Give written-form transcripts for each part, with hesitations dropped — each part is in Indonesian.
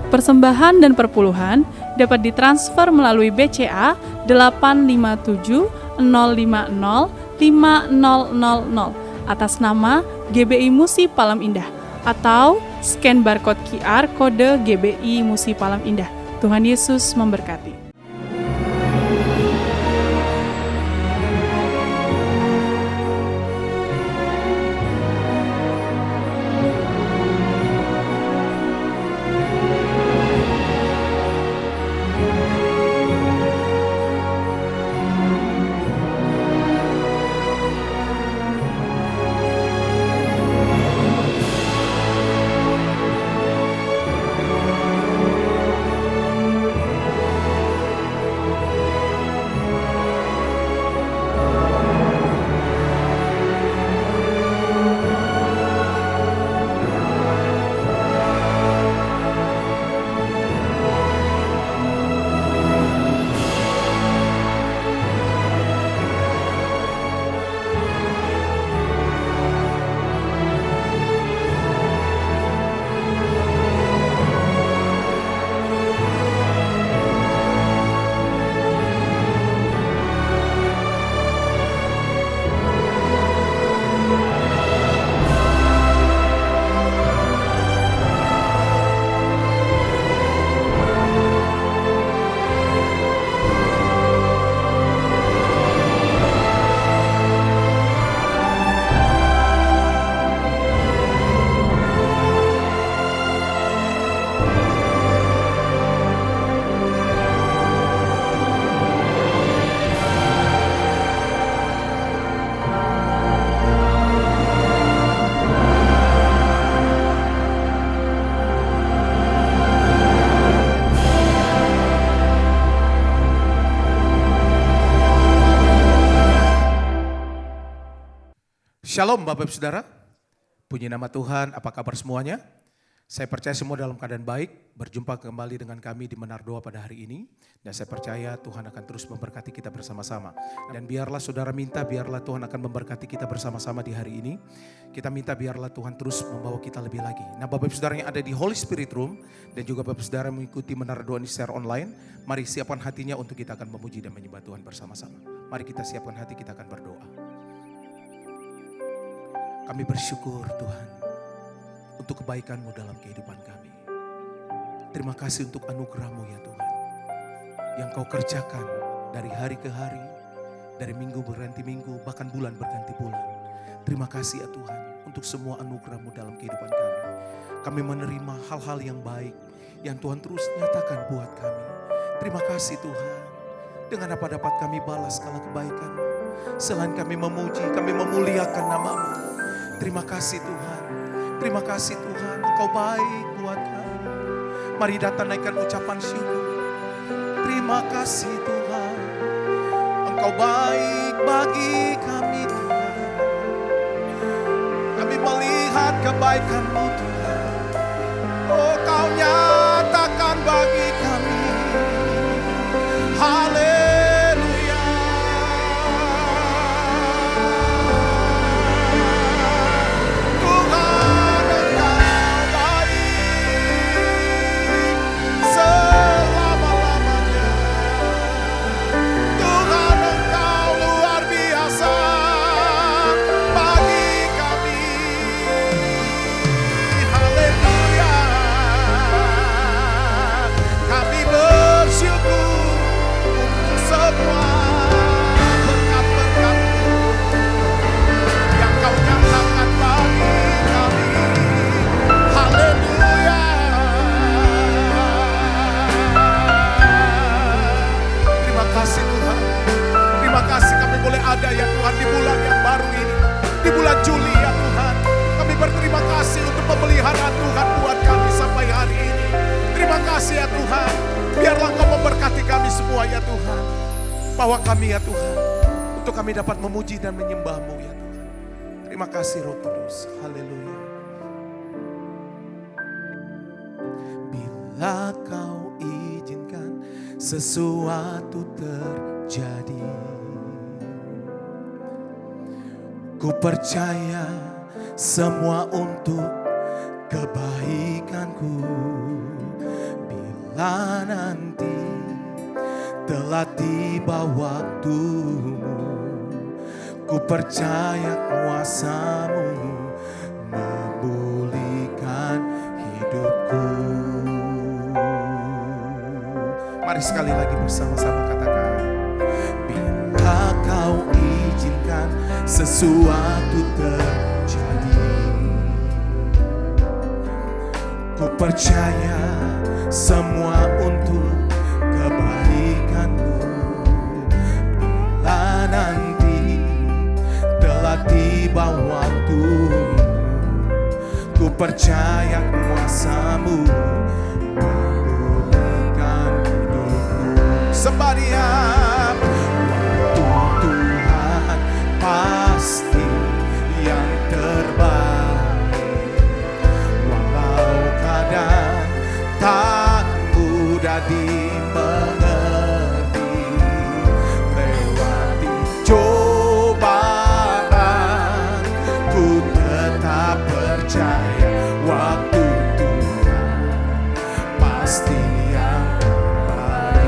Persembahan dan perpuluhan dapat ditransfer melalui BCA 857 050 5000 atas nama GBI Musi Palam Indah atau scan barcode QR kode GBI Musi Palam Indah. Tuhan Yesus memberkati. Shalom Bapak Ibu Saudara, puji nama Tuhan, apa kabar semuanya? Saya percaya semua dalam keadaan baik, berjumpa kembali dengan kami di Menardoa pada hari ini. Dan saya percaya Tuhan akan terus memberkati kita bersama-sama. Dan biarlah saudara minta, biarlah Tuhan akan memberkati kita bersama-sama di hari ini. Kita minta biarlah Tuhan terus membawa kita lebih lagi. Nah Bapak Ibu Saudara yang ada di Holy Spirit Room, dan juga Bapak Ibu Saudara yang mengikuti Menardoa ini secara online, mari siapkan hatinya untuk kita akan memuji dan menyembah Tuhan bersama-sama. Mari kita siapkan hati, kita akan berdoa. Kami bersyukur Tuhan untuk kebaikan-Mu dalam kehidupan kami. Terima kasih untuk anugerah-Mu ya Tuhan. Yang Kau kerjakan dari hari ke hari, dari minggu berganti minggu, bahkan bulan berganti bulan. Terima kasih ya Tuhan untuk semua anugerah-Mu dalam kehidupan kami. Kami menerima hal-hal yang baik yang Tuhan terus nyatakan buat kami. Terima kasih Tuhan. Dengan apa dapat kami balas segala kebaikan-Mu. Selain kami memuji, kami memuliakan nama-Mu. Terima kasih Tuhan, terima kasih Tuhan, Engkau baik buat kami. Mari datang naikkan ucapan syukur. Terima kasih Tuhan, Engkau baik bagi kami Tuhan. Kami melihat kebaikan-Mu Tuhan. Oh Kau nyatakan bagi kami. Haleluya. Ada ya Tuhan di bulan yang baru ini, di bulan Juli ya Tuhan. Kami berterima kasih untuk pemeliharaan Tuhan buat kami sampai hari ini. Terima kasih ya Tuhan. Biarlah Kau memberkati kami semua ya Tuhan. Bawa kami ya Tuhan, untuk kami dapat memuji dan menyembah-Mu ya Tuhan. Terima kasih Roh Kudus. Haleluya. Bila Kau izinkan sesuatu terjadi, ku percaya semua untuk kebaikanku. Bila nanti telah tiba waktumu, ku percaya kuasa-Mu memulihkan hidupku. Mari sekali lagi bersama-sama katakan, bila Kau izinkan sesuatu terjadi, ku percaya semua untuk kebaikan-Mu. Bila nanti telah tiba waktumu, ku percaya kuasa-Mu memulihkan hidupku. Sembah Dia. Waktu Tuhan pasti yang terbaik, walau kadang tak mudah dimengerti. Lewati cobaan, ku tetap percaya waktu Tuhan pasti yang terbaik.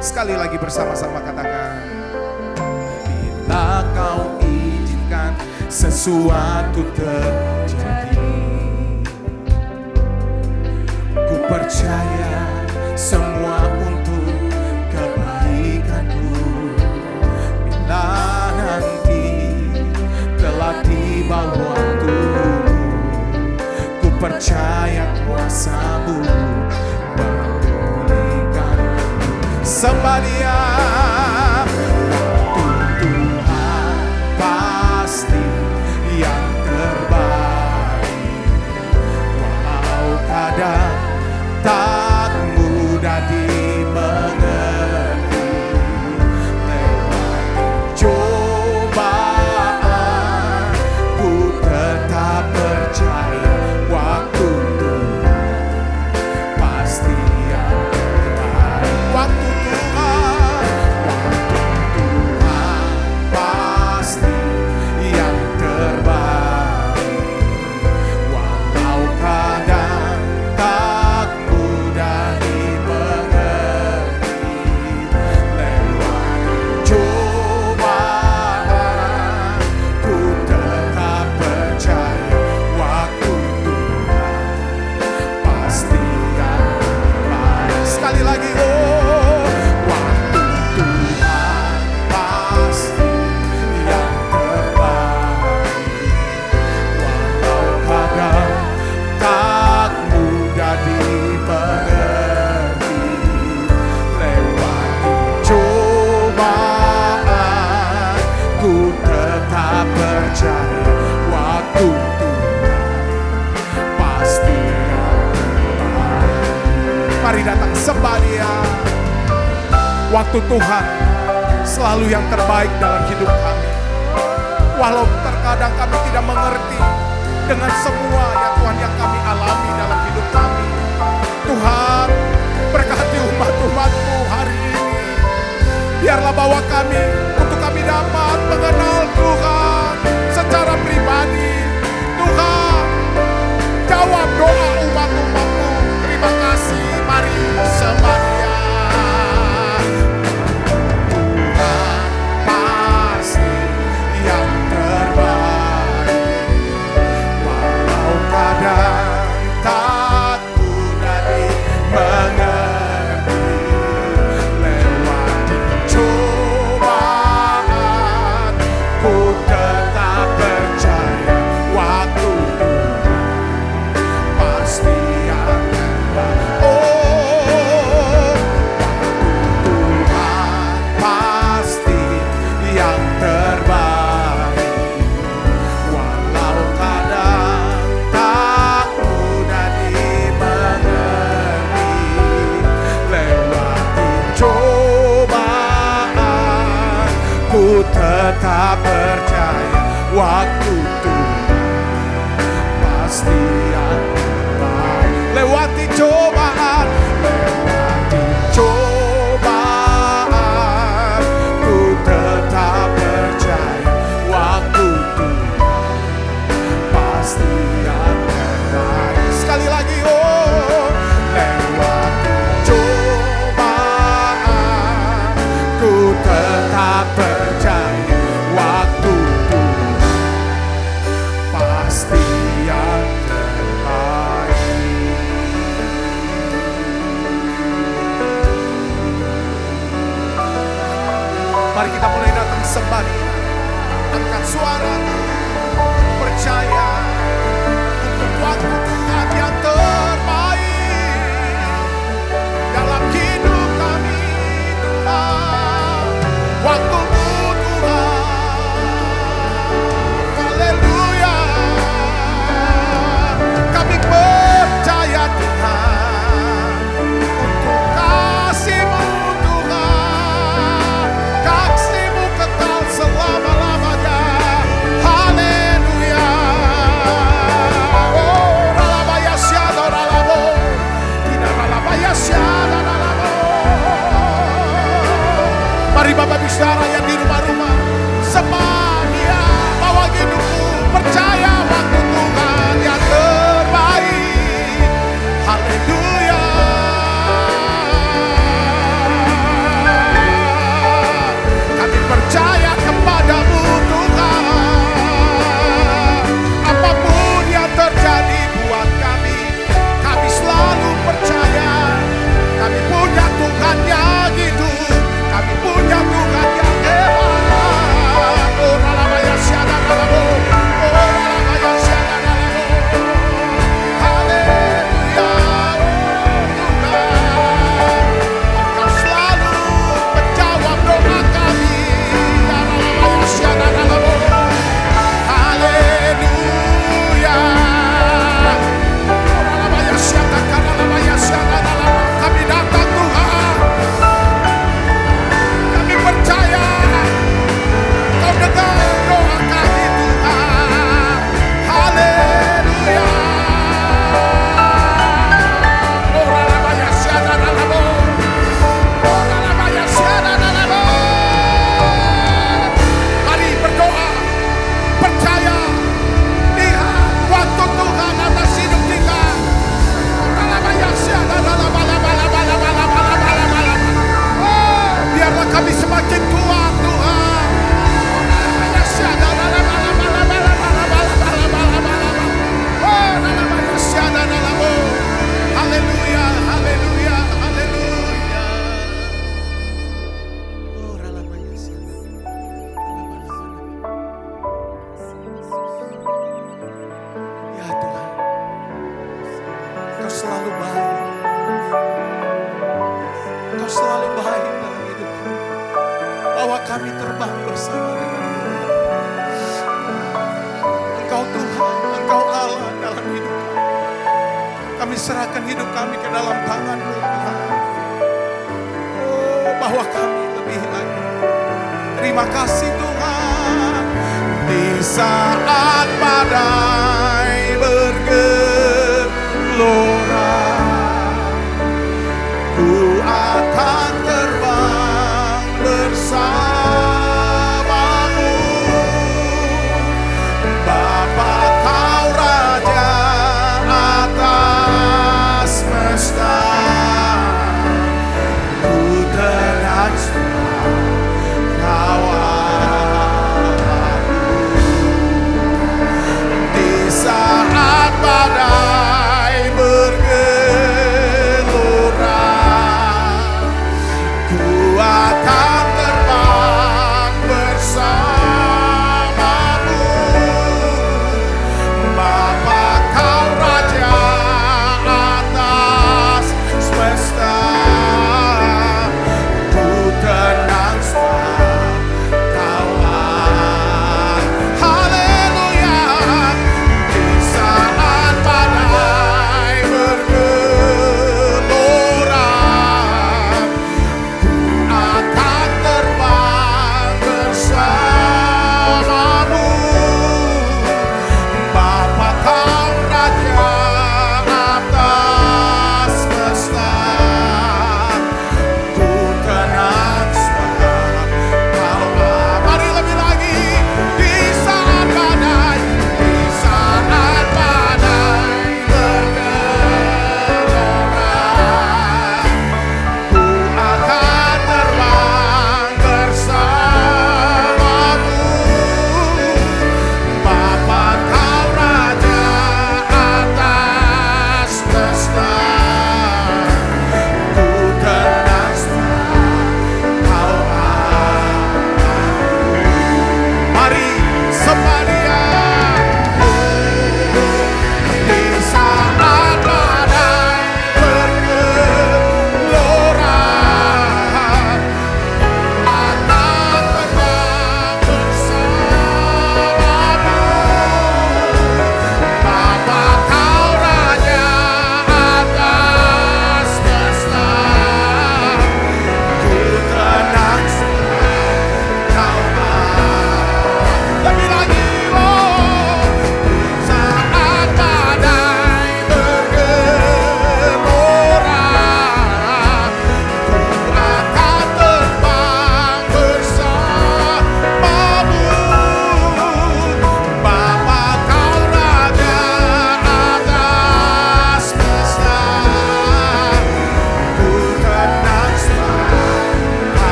Sekali lagi bersama-sama katakan, bila Kau izinkan sesuatu terjadi, ku percaya semua untuk kebaikanku. Bila nanti telah tiba waktumu, ku percaya kuasa-Mu memulihkan. Sembah Dia. Waktu Tuhan pasti yang terbaik, walau kadang tak mudah dimengerti. Lewati cobaan, ku tetap percaya waktu Tuhan pasti yang terbaik. Waktu Tuhan pasti yang terbaik, walau kadang tak mudah dimengerti. Lewati cobaan, ku tetap percaya waktu Tuhan pasti yang terbaik. Sekali lagi, waktu Tuhan pasti yang terbaik, walau kadang tak mudah dimengerti. Lewati cobaan, ku tetap percaya waktu Tuhan pasti yang terbaik. Mari datang sembah Dia. Waktu Tuhan selalu yang terbaik dalam hidup kami. Walau terkadang kami tidak mengerti dengan semua ya Tuhan yang kami alami dalam hidup kami. Tuhan, berkati umat-umat-Mu hari ini. Biarlah bawa kami untuk kami dapat mengenal Tuhan secara pribadi. Tuhan, jawab doa umat-umat-Mu. Terima kasih, mari sembah Dia. Tuhan pasti yang terbaik, walau kadang tak mudah dimengerti. Lewati cobaan, ku tetap percaya waktu Tuhan pasti yang terbaik. Waktu Tuhan pasti yang terbaik, walau kadang tak mudah dimengerti. Lewati cobaan, ku tetap percaya waktu Tuhan pasti yang terbaik. Lewati cobaan, ku tetap percaya waktu Tuhan kami terbang bersama dengan Engkau Tuhan, Engkau Allah dalam hidup kami. Kami serahkan hidup kami ke dalam tangan-Mu Tuhan. Oh, bahwa kami lebih lagi. Terima kasih Tuhan. Di saat badai bergelora, ku akan terbang bersamamu. Bapa Kau Raja atas semesta, ku tenang Kau Allahku. Di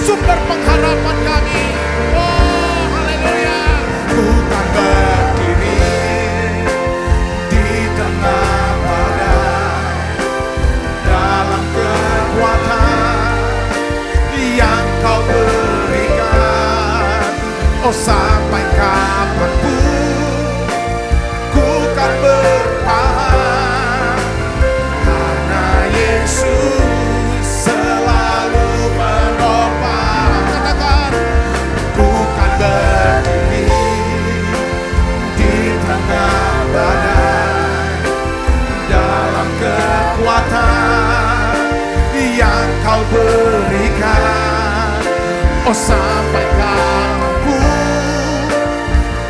sumber pengharapan kami. Oh, haleluya. Ku kan berdiri di tengah badai dalam kekuatan yang kau berikan. Oh, sampai kapanpun ku kan bertahan, karena Yesus selalu menopang. Katakan, ku kan berdiri di tengah badai dalam kekuatan yang kau berikan. Oh, sampai kapanpun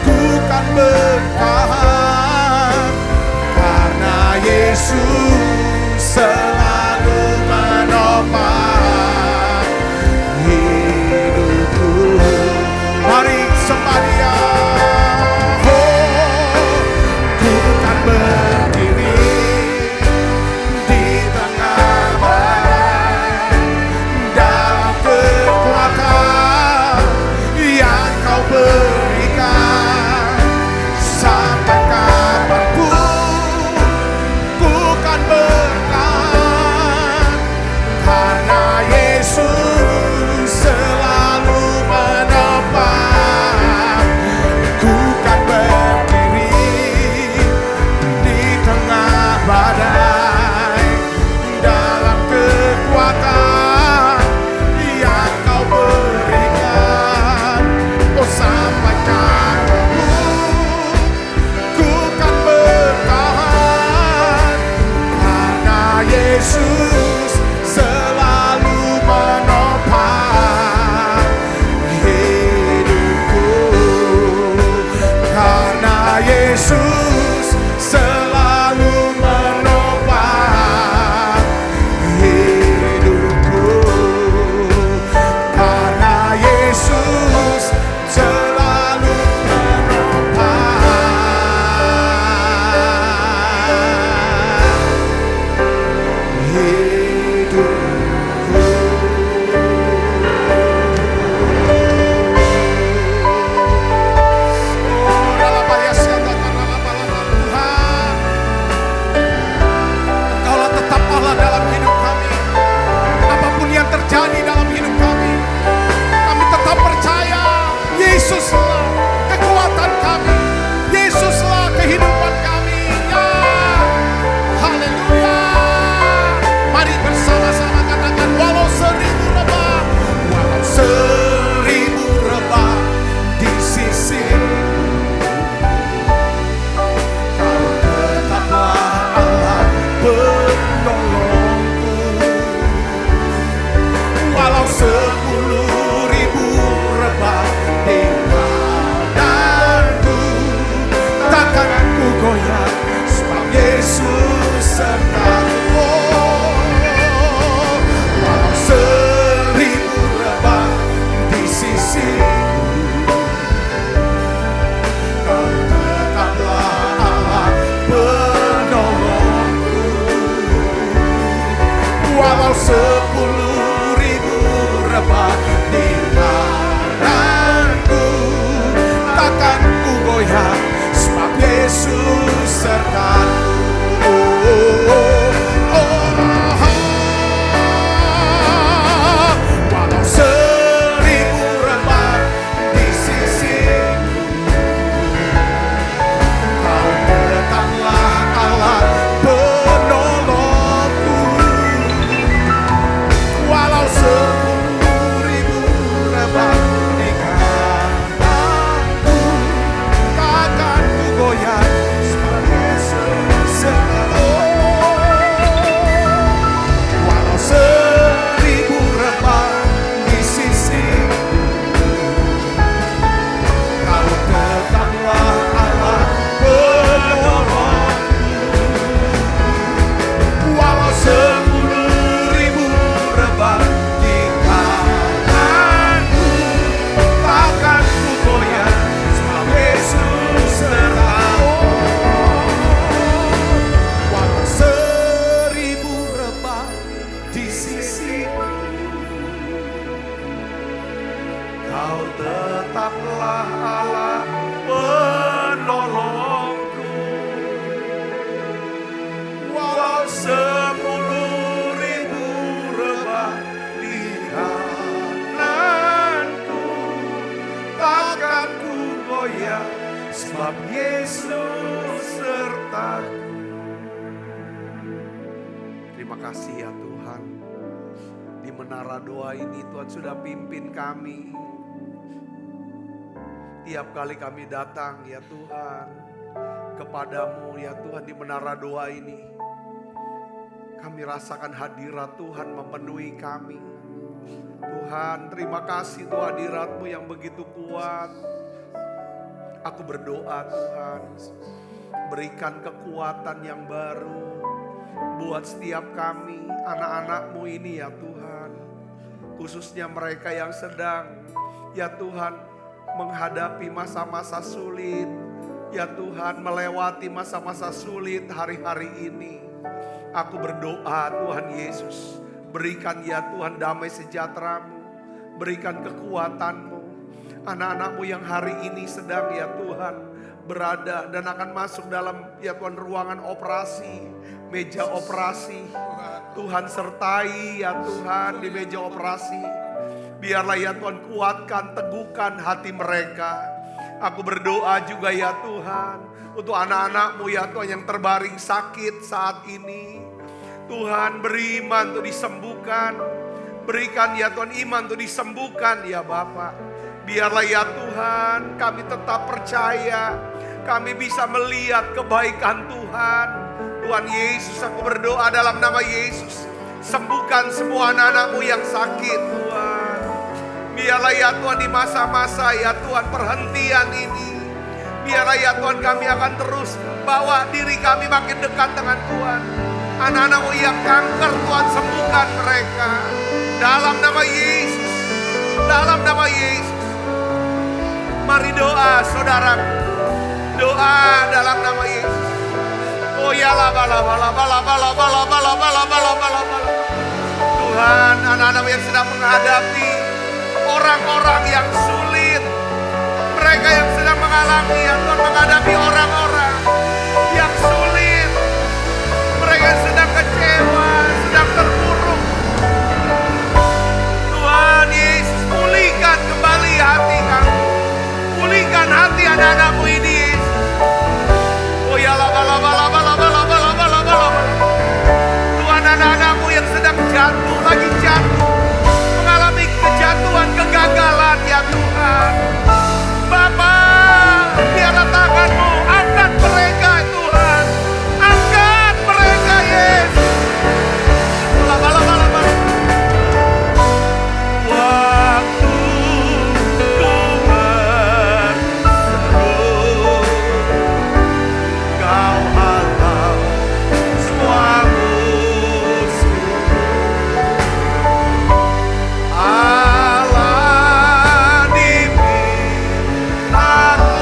ku kan bertahan, karena Yesus selalu menopang hidupku. Mari sembadia. Oh, ku kan berdiri di tengah badai dalam kekuatan Kau tetaplah Allah penolongku. Walau 10.000 rebah di kananku, takkan ku goyah, sebab Yesus sertaku. Terima kasih ya Tuhan. Di menara doa ini Tuhan sudah pimpin kami. Tiap kali kami datang ya Tuhan kepadamu ya Tuhan di menara doa ini, kami rasakan hadirat Tuhan memenuhi kami. Tuhan, terima kasih Tuhan, hadirat-Mu yang begitu kuat. Aku berdoa Tuhan, berikan kekuatan yang baru buat setiap kami, anak-anak-Mu ini ya Tuhan. Khususnya mereka yang sedang ya Tuhan menghadapi masa-masa sulit. Ya Tuhan, melewati masa-masa sulit hari-hari ini. Aku berdoa Tuhan Yesus, berikan ya Tuhan damai sejahtera-Mu, berikan kekuatan-Mu. Anak-anak-Mu yang hari ini sedang ya Tuhan berada dan akan masuk dalam ya Tuhan ruangan operasi, meja operasi. Tuhan sertai ya Tuhan di meja operasi. Biarlah ya Tuhan kuatkan, teguhkan hati mereka. Aku berdoa juga ya Tuhan untuk anak-anak-Mu ya Tuhan yang terbaring sakit saat ini. Tuhan beri iman untuk disembuhkan. Berikan ya Tuhan iman untuk disembuhkan ya Bapa. Biarlah ya Tuhan kami tetap percaya. Kami bisa melihat kebaikan Tuhan. Tuhan Yesus, aku berdoa dalam nama Yesus. Sembuhkan semua anak-anak-Mu yang sakit Tuhan. Biarlah ya Tuhan di masa-masa ya Tuhan perhentian ini. Biarlah ya Tuhan kami akan terus bawa diri kami makin dekat dengan Tuhan. Anak-anak-Mu yang kanker Tuhan sembuhkan mereka. Dalam nama Yesus. Dalam nama Yesus. Mari doa saudaraku. Doa dalam nama Yesus. Oh ya la bala bala bala bala bala bala bala bala bala bala. Tuhan, anak-anak yang sedang menghadapi orang-orang yang sulit. Mereka yang sedang mengalami ya Tuhan menghadapi orang-orang yang sulit. Mereka yang sedang kecewa, sedang terpuruk. Tuhan Yesus, pulihkan kembali hati kami. Pulihkan hati anak-anak-Mu ini Yesus. Oh ya la bala bala bala bala bala bala bala. Tuhan, anak-anak-Mu yang sedang jatuh, lagi jatuh, mengalami kejatuhan, kegagalan ya Tuhan. Bapa, biarlah tangan-Mu angkat mereka Tuhan. Angkat mereka Yesus. Bala bala bala bala. Waktu ku berseru, Kau halau semua musuh. Allah di pihakku,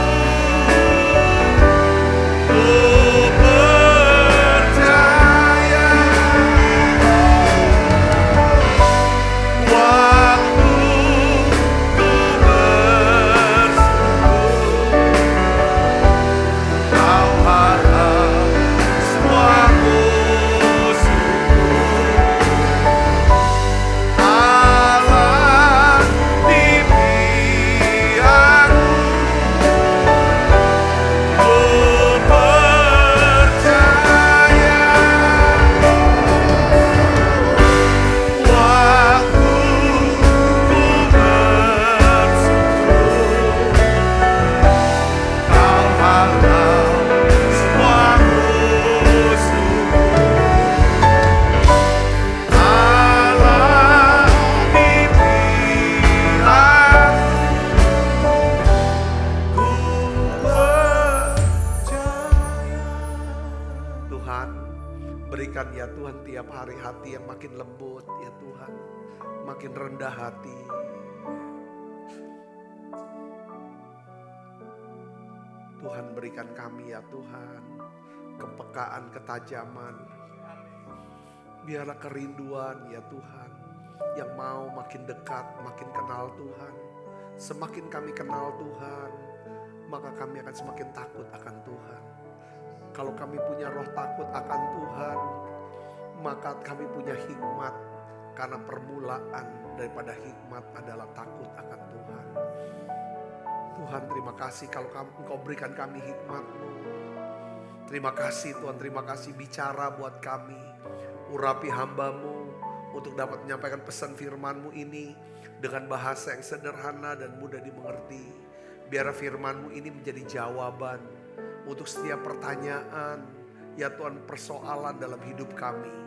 ku percaya. Waktu ku berseru, Kau halau semua musuhku. Allah di pihakku, ku percaya. Waktu ku berseru, Kau halau semua musuhku. Allah di pihakku, ku percaya. Tuhan, berikan ya Tuhan tiap hari hati yang makin lembut ya Tuhan, makin rendah hati. Tuhan, berikan kami ya Tuhan kepekaan, ketajaman. Biarlah kerinduan ya Tuhan yang mau makin dekat, makin kenal Tuhan. Semakin kami kenal Tuhan, maka kami akan semakin takut akan Tuhan. Kalau kami punya roh takut akan Tuhan, maka kami punya hikmat. Karena permulaan daripada hikmat adalah takut akan Tuhan. Tuhan, terima kasih kalau Engkau berikan kami hikmat-Mu. Terima kasih Tuhan, terima kasih bicara buat kami. Urapi hamba-Mu untuk dapat menyampaikan pesan firman-Mu ini dengan bahasa yang sederhana dan mudah dimengerti. Biar firman-Mu ini menjadi jawaban untuk setiap pertanyaan, ya Tuhan, persoalan dalam hidup kami.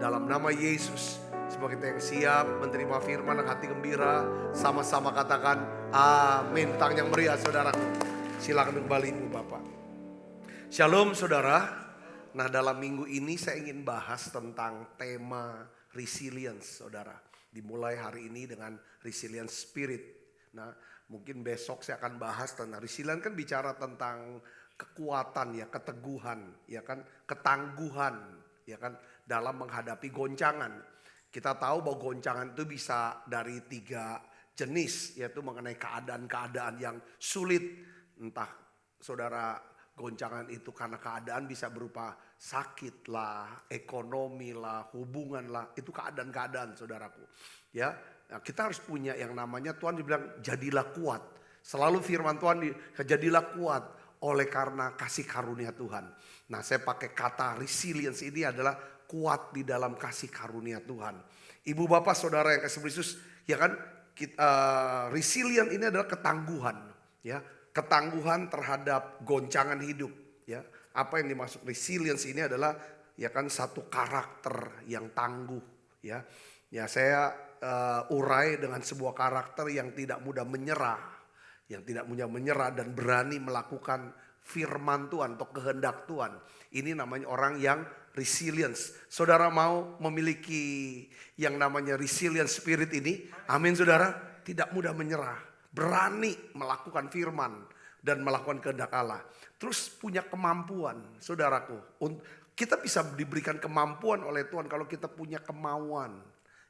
Dalam nama Yesus, semoga kita yang siap menerima firman dengan hati gembira, sama-sama katakan amin. Tangan yang meriah saudaraku. Silakan kembali Ibu Bapak. Shalom saudara. Nah, dalam minggu ini saya ingin bahas tentang tema resilience saudara. Dimulai hari ini dengan resilience spirit. Nah, mungkin besok saya akan bahas tentang resilience, kan bicara tentang kekuatan ya, keteguhan ya kan, ketangguhan ya kan dalam menghadapi goncangan. Kita tahu bahwa goncangan itu bisa dari 3 jenis, yaitu mengenai keadaan-keadaan yang sulit. Entah saudara, goncangan itu karena keadaan bisa berupa sakit lah, ekonomi lah, hubungan lah. Itu keadaan-keadaan saudaraku. Ya, nah, kita harus punya yang namanya, Tuhan dibilang jadilah kuat. Selalu firman Tuhan, jadilah kuat oleh karena kasih karunia Tuhan. Nah, saya pakai kata resilience ini adalah kuat di dalam kasih karunia Tuhan. Ibu bapak saudara yang kasih Yesus, ya kan, resilient ini adalah ketangguhan, ya, ketangguhan terhadap goncangan hidup, ya. Apa yang dimaksud resilience ini adalah, ya kan, satu karakter yang tangguh, ya. Ya, saya urai dengan sebuah karakter yang tidak mudah menyerah, dan berani melakukan firman Tuhan atau kehendak Tuhan. Ini namanya orang yang resilience. Saudara mau memiliki yang namanya resilience spirit ini? Amin saudara. Tidak mudah menyerah, berani melakukan firman dan melakukan kehendak Allah. Terus punya kemampuan, saudaraku. Kita bisa diberikan kemampuan oleh Tuhan kalau kita punya kemauan.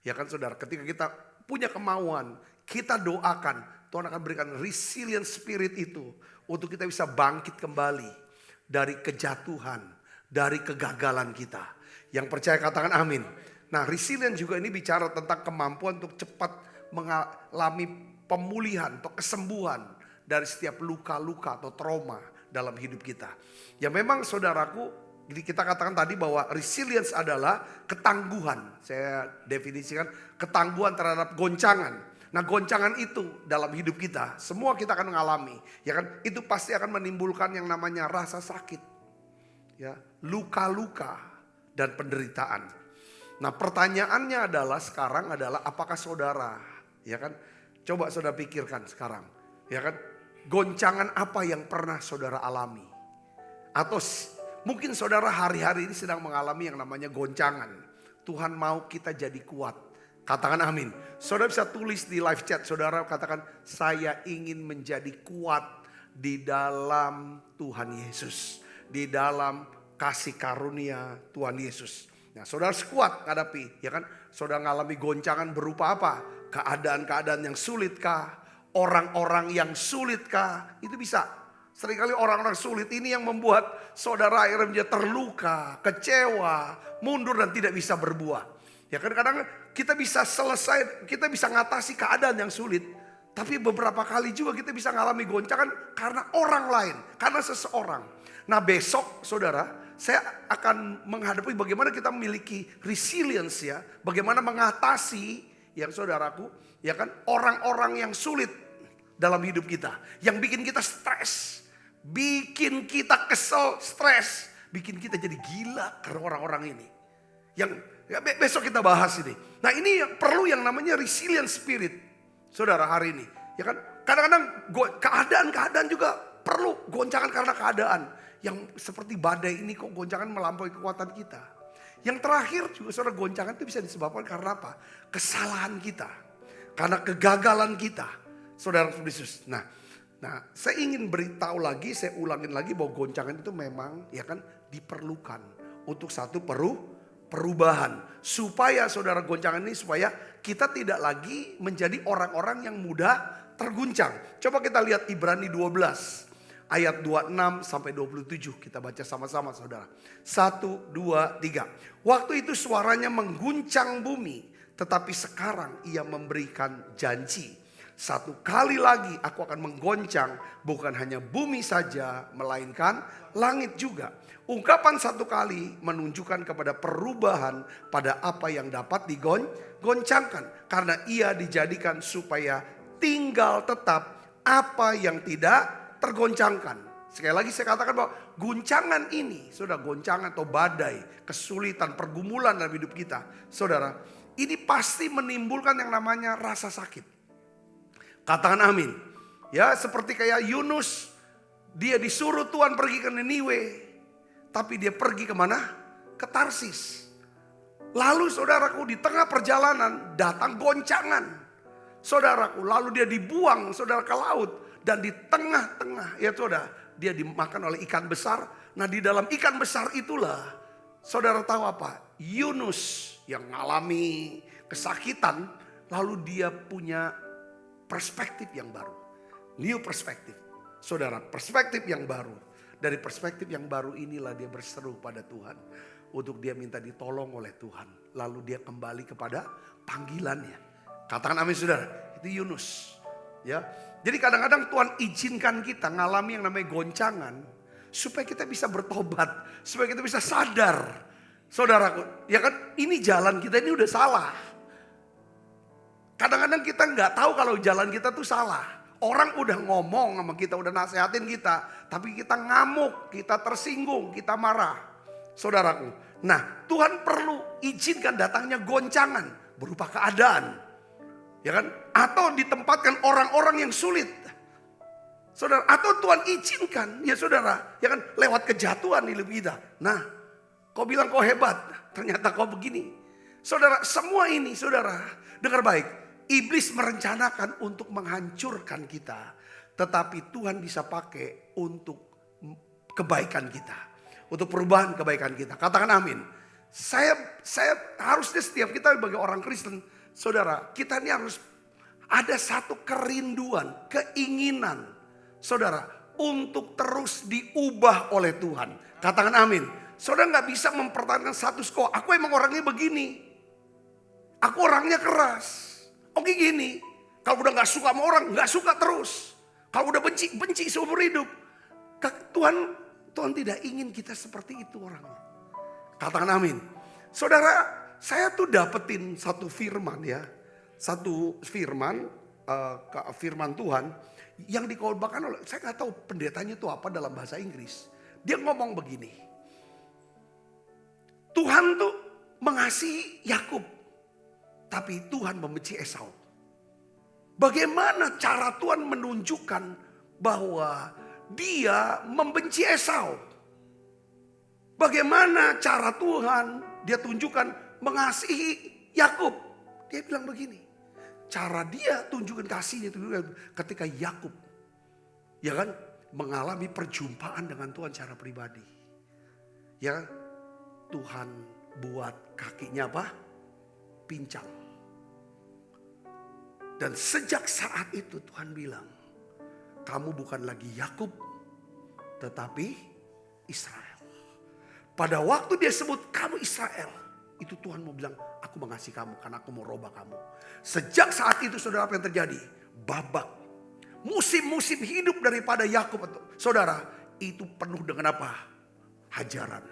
Ya kan saudara, ketika kita punya kemauan, kita doakan, Tuhan akan berikan resilience spirit itu untuk kita bisa bangkit kembali dari kejatuhan, dari kegagalan kita. Yang percaya katakan amin. Nah, resilient juga ini bicara tentang kemampuan untuk cepat mengalami pemulihan atau kesembuhan dari setiap luka-luka atau trauma dalam hidup kita. Ya memang saudaraku, jadi kita katakan tadi bahwa resilience adalah ketangguhan. Saya definisikan ketangguhan terhadap goncangan. Nah, goncangan itu dalam hidup kita, semua kita akan mengalami. Ya kan, itu pasti akan menimbulkan yang namanya rasa sakit. Ya, luka-luka dan penderitaan. Nah, pertanyaannya adalah sekarang adalah apakah saudara, ya kan? Coba saudara pikirkan sekarang, ya kan? Goncangan apa yang pernah saudara alami? Atau mungkin saudara hari-hari ini sedang mengalami yang namanya goncangan. Tuhan mau kita jadi kuat. Katakan amin. Saudara bisa tulis di live chat, saudara katakan, saya ingin menjadi kuat di dalam Tuhan Yesus. Di dalam kasih karunia Tuhan Yesus. Nah, saudara sekuat hadapi, ya kan? Saudara ngalami goncangan berupa apa? Keadaan-keadaan yang sulitkah? Orang-orang yang sulitkah? Itu bisa. Seringkali orang-orang sulit ini yang membuat saudara akhirnya menjadi terluka, kecewa, mundur dan tidak bisa berbuah. Ya kan, kadang kita bisa selesai, kita bisa ngatasi keadaan yang sulit. Tapi beberapa kali juga kita bisa ngalami goncangan karena orang lain, karena seseorang. Nah, besok saudara, saya akan menghadapi bagaimana kita memiliki resilience ya. Bagaimana mengatasi yang saudaraku, ya kan, orang-orang yang sulit dalam hidup kita. Yang bikin kita stres, bikin kita kesel, stres, bikin kita jadi gila karena orang-orang ini. Yang ya, besok kita bahas ini. Nah, ini yang perlu yang namanya resilience spirit. Saudara hari ini, ya kan? Kadang-kadang keadaan-keadaan juga perlu goncangan karena keadaan. Yang seperti badai ini kok goncangan melampaui kekuatan kita. Yang terakhir juga saudara, goncangan itu bisa disebabkan karena apa? Kesalahan kita. Karena kegagalan kita. Saudara Yesus. Nah, saya ingin beritahu lagi, saya ulangin lagi bahwa goncangan itu memang ya kan diperlukan untuk satu perubahan. Supaya saudara goncangan ini supaya kita tidak lagi menjadi orang-orang yang mudah terguncang. Coba kita lihat Ibrani 12 ayat 26 sampai 27. Kita baca sama-sama saudara. 1, 2, 3. Waktu itu suaranya mengguncang bumi. Tetapi sekarang ia memberikan janji. Satu kali lagi aku akan menggoncang bukan hanya bumi saja melainkan langit juga. Ungkapan satu kali menunjukkan kepada perubahan pada apa yang dapat digoncangkan. Karena ia dijadikan supaya tinggal tetap apa yang tidak tergoncangkan. Sekali lagi saya katakan bahwa guncangan ini, saudara, goncangan atau badai, kesulitan, pergumulan dalam hidup kita, saudara, ini pasti menimbulkan yang namanya rasa sakit. Katakan amin. Ya, seperti kayak Yunus, dia disuruh Tuhan pergi ke Niniwe. Tapi dia pergi kemana? Ke Tarsis. Lalu saudaraku di tengah perjalanan datang goncangan. Saudaraku lalu dia dibuang saudara ke laut. Dan di tengah-tengah ya saudara dia dimakan oleh ikan besar. Nah di dalam ikan besar itulah saudara tahu apa? Yunus yang mengalami kesakitan. Lalu dia punya perspektif yang baru. New perspektif. Saudara perspektif yang baru. Dari perspektif yang baru inilah dia berseru pada Tuhan. Untuk dia minta ditolong oleh Tuhan. Lalu dia kembali kepada panggilannya. Katakan amin saudara. Itu Yunus. Ya. Jadi kadang-kadang Tuhan izinkan kita ngalami yang namanya goncangan. Supaya kita bisa bertobat. Supaya kita bisa sadar. Saudaraku. Ya kan ini jalan kita ini udah salah. Kadang-kadang kita nggak tahu kalau jalan kita tuh salah. Orang udah ngomong sama kita, udah nasehatin kita. Tapi kita ngamuk, kita tersinggung, kita marah. Saudaraku. Nah Tuhan perlu izinkan datangnya goncangan. Berupa keadaan. Ya kan? Atau ditempatkan orang-orang yang sulit. Saudara. Atau Tuhan izinkan. Ya saudara. Ya kan? Lewat kejatuhan di hidup kita. Nah. Kau bilang kau hebat. Ternyata kau begini. Saudara. Semua ini saudara. Dengar baik. Iblis merencanakan untuk menghancurkan kita. Tetapi Tuhan bisa pakai untuk kebaikan kita. Untuk perubahan kebaikan kita. Katakan amin. Saya harusnya setiap kita sebagai orang Kristen. Saudara, kita ini harus ada satu kerinduan, keinginan. Saudara, untuk terus diubah oleh Tuhan. Katakan amin. Saudara gak bisa mempertahankan status quo. Aku emang orangnya begini. Aku orangnya keras. Oke gini, kalau udah gak suka sama orang, gak suka terus. Kalau udah benci seumur hidup. Tuhan tidak ingin kita seperti itu orangnya. Katakan amin. Saudara, saya tuh dapetin satu firman ya. Satu firman, firman Tuhan. Yang dikholbakan oleh, saya gak tahu pendetanya itu apa dalam bahasa Inggris. Dia ngomong begini. Tuhan tuh mengasihi Yakub. Tapi Tuhan membenci Esau. Bagaimana cara Tuhan menunjukkan bahwa dia membenci Esau? Bagaimana cara Tuhan dia tunjukkan mengasihi Yakub? Dia bilang begini. Cara dia tunjukkan kasihnya itu ketika Yakub ya kan mengalami perjumpaan dengan Tuhan secara pribadi. Ya Tuhan buat kakinya apa? Pincang. Dan sejak saat itu Tuhan bilang, kamu bukan lagi Yakub, tetapi Israel. Pada waktu dia sebut kamu Israel, itu Tuhan mau bilang, aku mengasihi kamu karena aku mau robah kamu. Sejak saat itu saudara apa yang terjadi? Babak. Musim-musim hidup daripada Yakub, saudara, itu penuh dengan apa? Hajaran.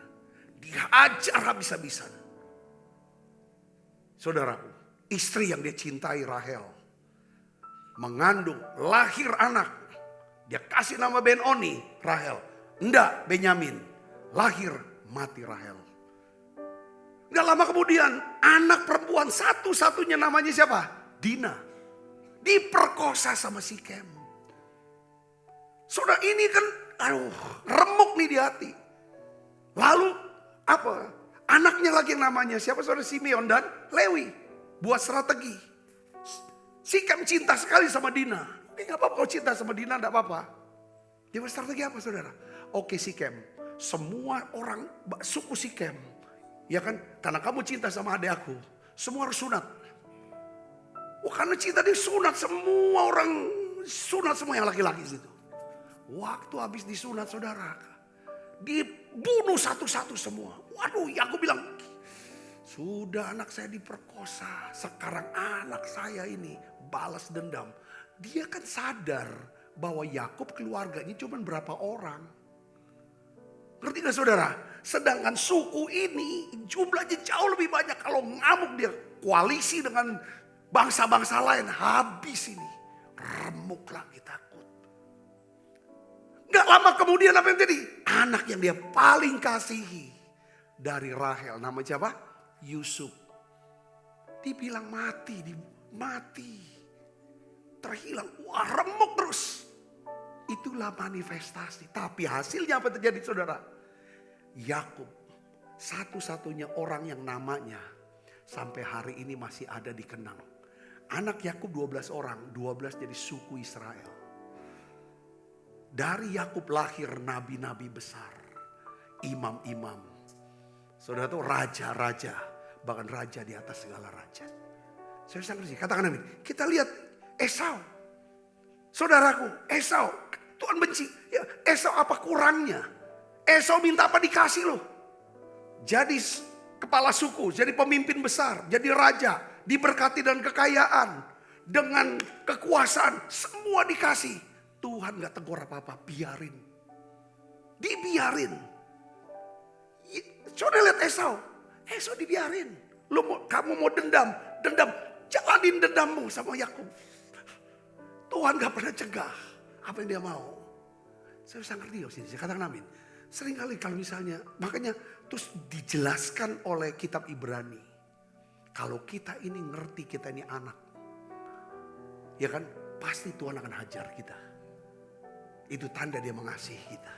Dihajar habis-habisan. Saudaraku, istri yang dia cintai Rahel. Mengandung, lahir anak. Dia kasih nama Ben-Oni, Rahel. Enggak, Benyamin. Lahir, mati Rahel. Enggak lama kemudian, anak perempuan satu-satunya namanya siapa? Dina. Diperkosa sama Sikem. Saudara ini kan, remuk nih di hati. Lalu, apa? Anaknya lagi yang namanya siapa? Saudara Simeon dan Lewi. Buat strategi. Sikem cinta sekali sama Dina. Gak apa-apa kalau cinta sama Dina, gak apa-apa. Dia berstrategi apa saudara? Oke Sikem, semua orang suku Sikem. Ya kan, karena kamu cinta sama adik aku. Semua harus sunat. Karena cinta dia sunat semua orang Sunat semua yang laki-laki situ. Waktu habis disunat saudara, dibunuh satu-satu semua. Waduh, Yakub bilang, sudah anak saya diperkosa, sekarang anak saya ini balas dendam. Dia kan sadar bahwa Yakub keluarganya cuma berapa orang. Ngerti gak saudara? Sedangkan suku ini jumlahnya jauh lebih banyak. Kalau ngamuk dia koalisi dengan bangsa-bangsa lain, habis ini. Remuk lagi takut. Gak lama kemudian apa yang terjadi? Anak yang dia paling kasihi dari Rahel, nama siapa? Yusuf. Dibilang mati, mati. Terhilang, wah remuk terus. Itulah manifestasi. Tapi hasilnya apa terjadi saudara? Yakub satu-satunya orang yang namanya sampai hari ini masih ada dikenang. Anak Yakub 12 orang, 12 jadi suku Israel. Dari Yakub lahir nabi-nabi besar, imam-imam. Saudara tuh raja-raja, bahkan raja di atas segala raja. Saya bisa ngerti, katakan amin. Kita lihat Esau. Saudaraku, Esau, Tuhan benci. Ya, Esau apa kurangnya? Esau minta apa dikasih loh. Jadi kepala suku, jadi pemimpin besar, jadi raja, diberkati dan kekayaan, dengan kekuasaan, semua dikasih. Tuhan gak tegur apa-apa, biarin. Dibiarin. Coba lihat Esau. Esau dibiarin. Kamu mau dendam, jalanin dendammu sama Yakub. Tuhan gak pernah cegah apa yang dia mau. Saya bisa ngerti loh sini, saya katakan amin. Seringkali kalau misalnya, makanya terus dijelaskan oleh kitab Ibrani. Kalau kita ini ngerti kita ini anak, ya kan, pasti Tuhan akan hajar kita. Itu tanda dia mengasihi kita.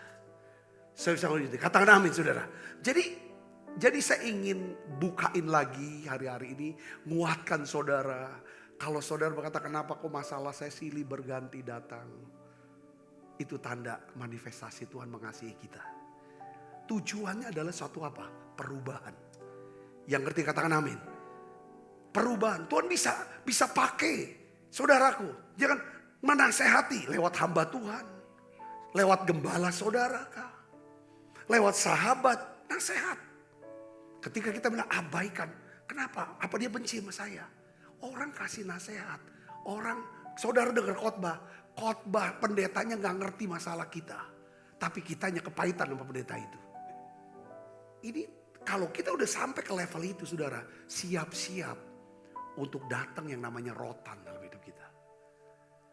Saya bisa ngerti, katakan amin saudara. Jadi saya ingin bukain lagi hari-hari ini, nguatkan saudara. Kalau saudara berkata kenapa kok masalah saya silih berganti datang. Itu tanda manifestasi Tuhan mengasihi kita. Tujuannya adalah suatu apa? Perubahan. Yang ngerti katakan amin. Perubahan. Tuhan bisa pakai saudaraku. Jangan menasehati lewat hamba Tuhan. Lewat gembala saudara kah? Lewat sahabat, nasihat. Ketika kita bilang abaikan. Kenapa? Apa dia benci sama saya? Orang kasih nasihat. Orang, saudara dengar khotbah. Khotbah pendetanya gak ngerti masalah kita. Tapi kitanya kepahitan sama pendeta itu. Ini kalau kita udah sampai ke level itu saudara. Siap-siap untuk datang yang namanya rotan dalam hidup kita.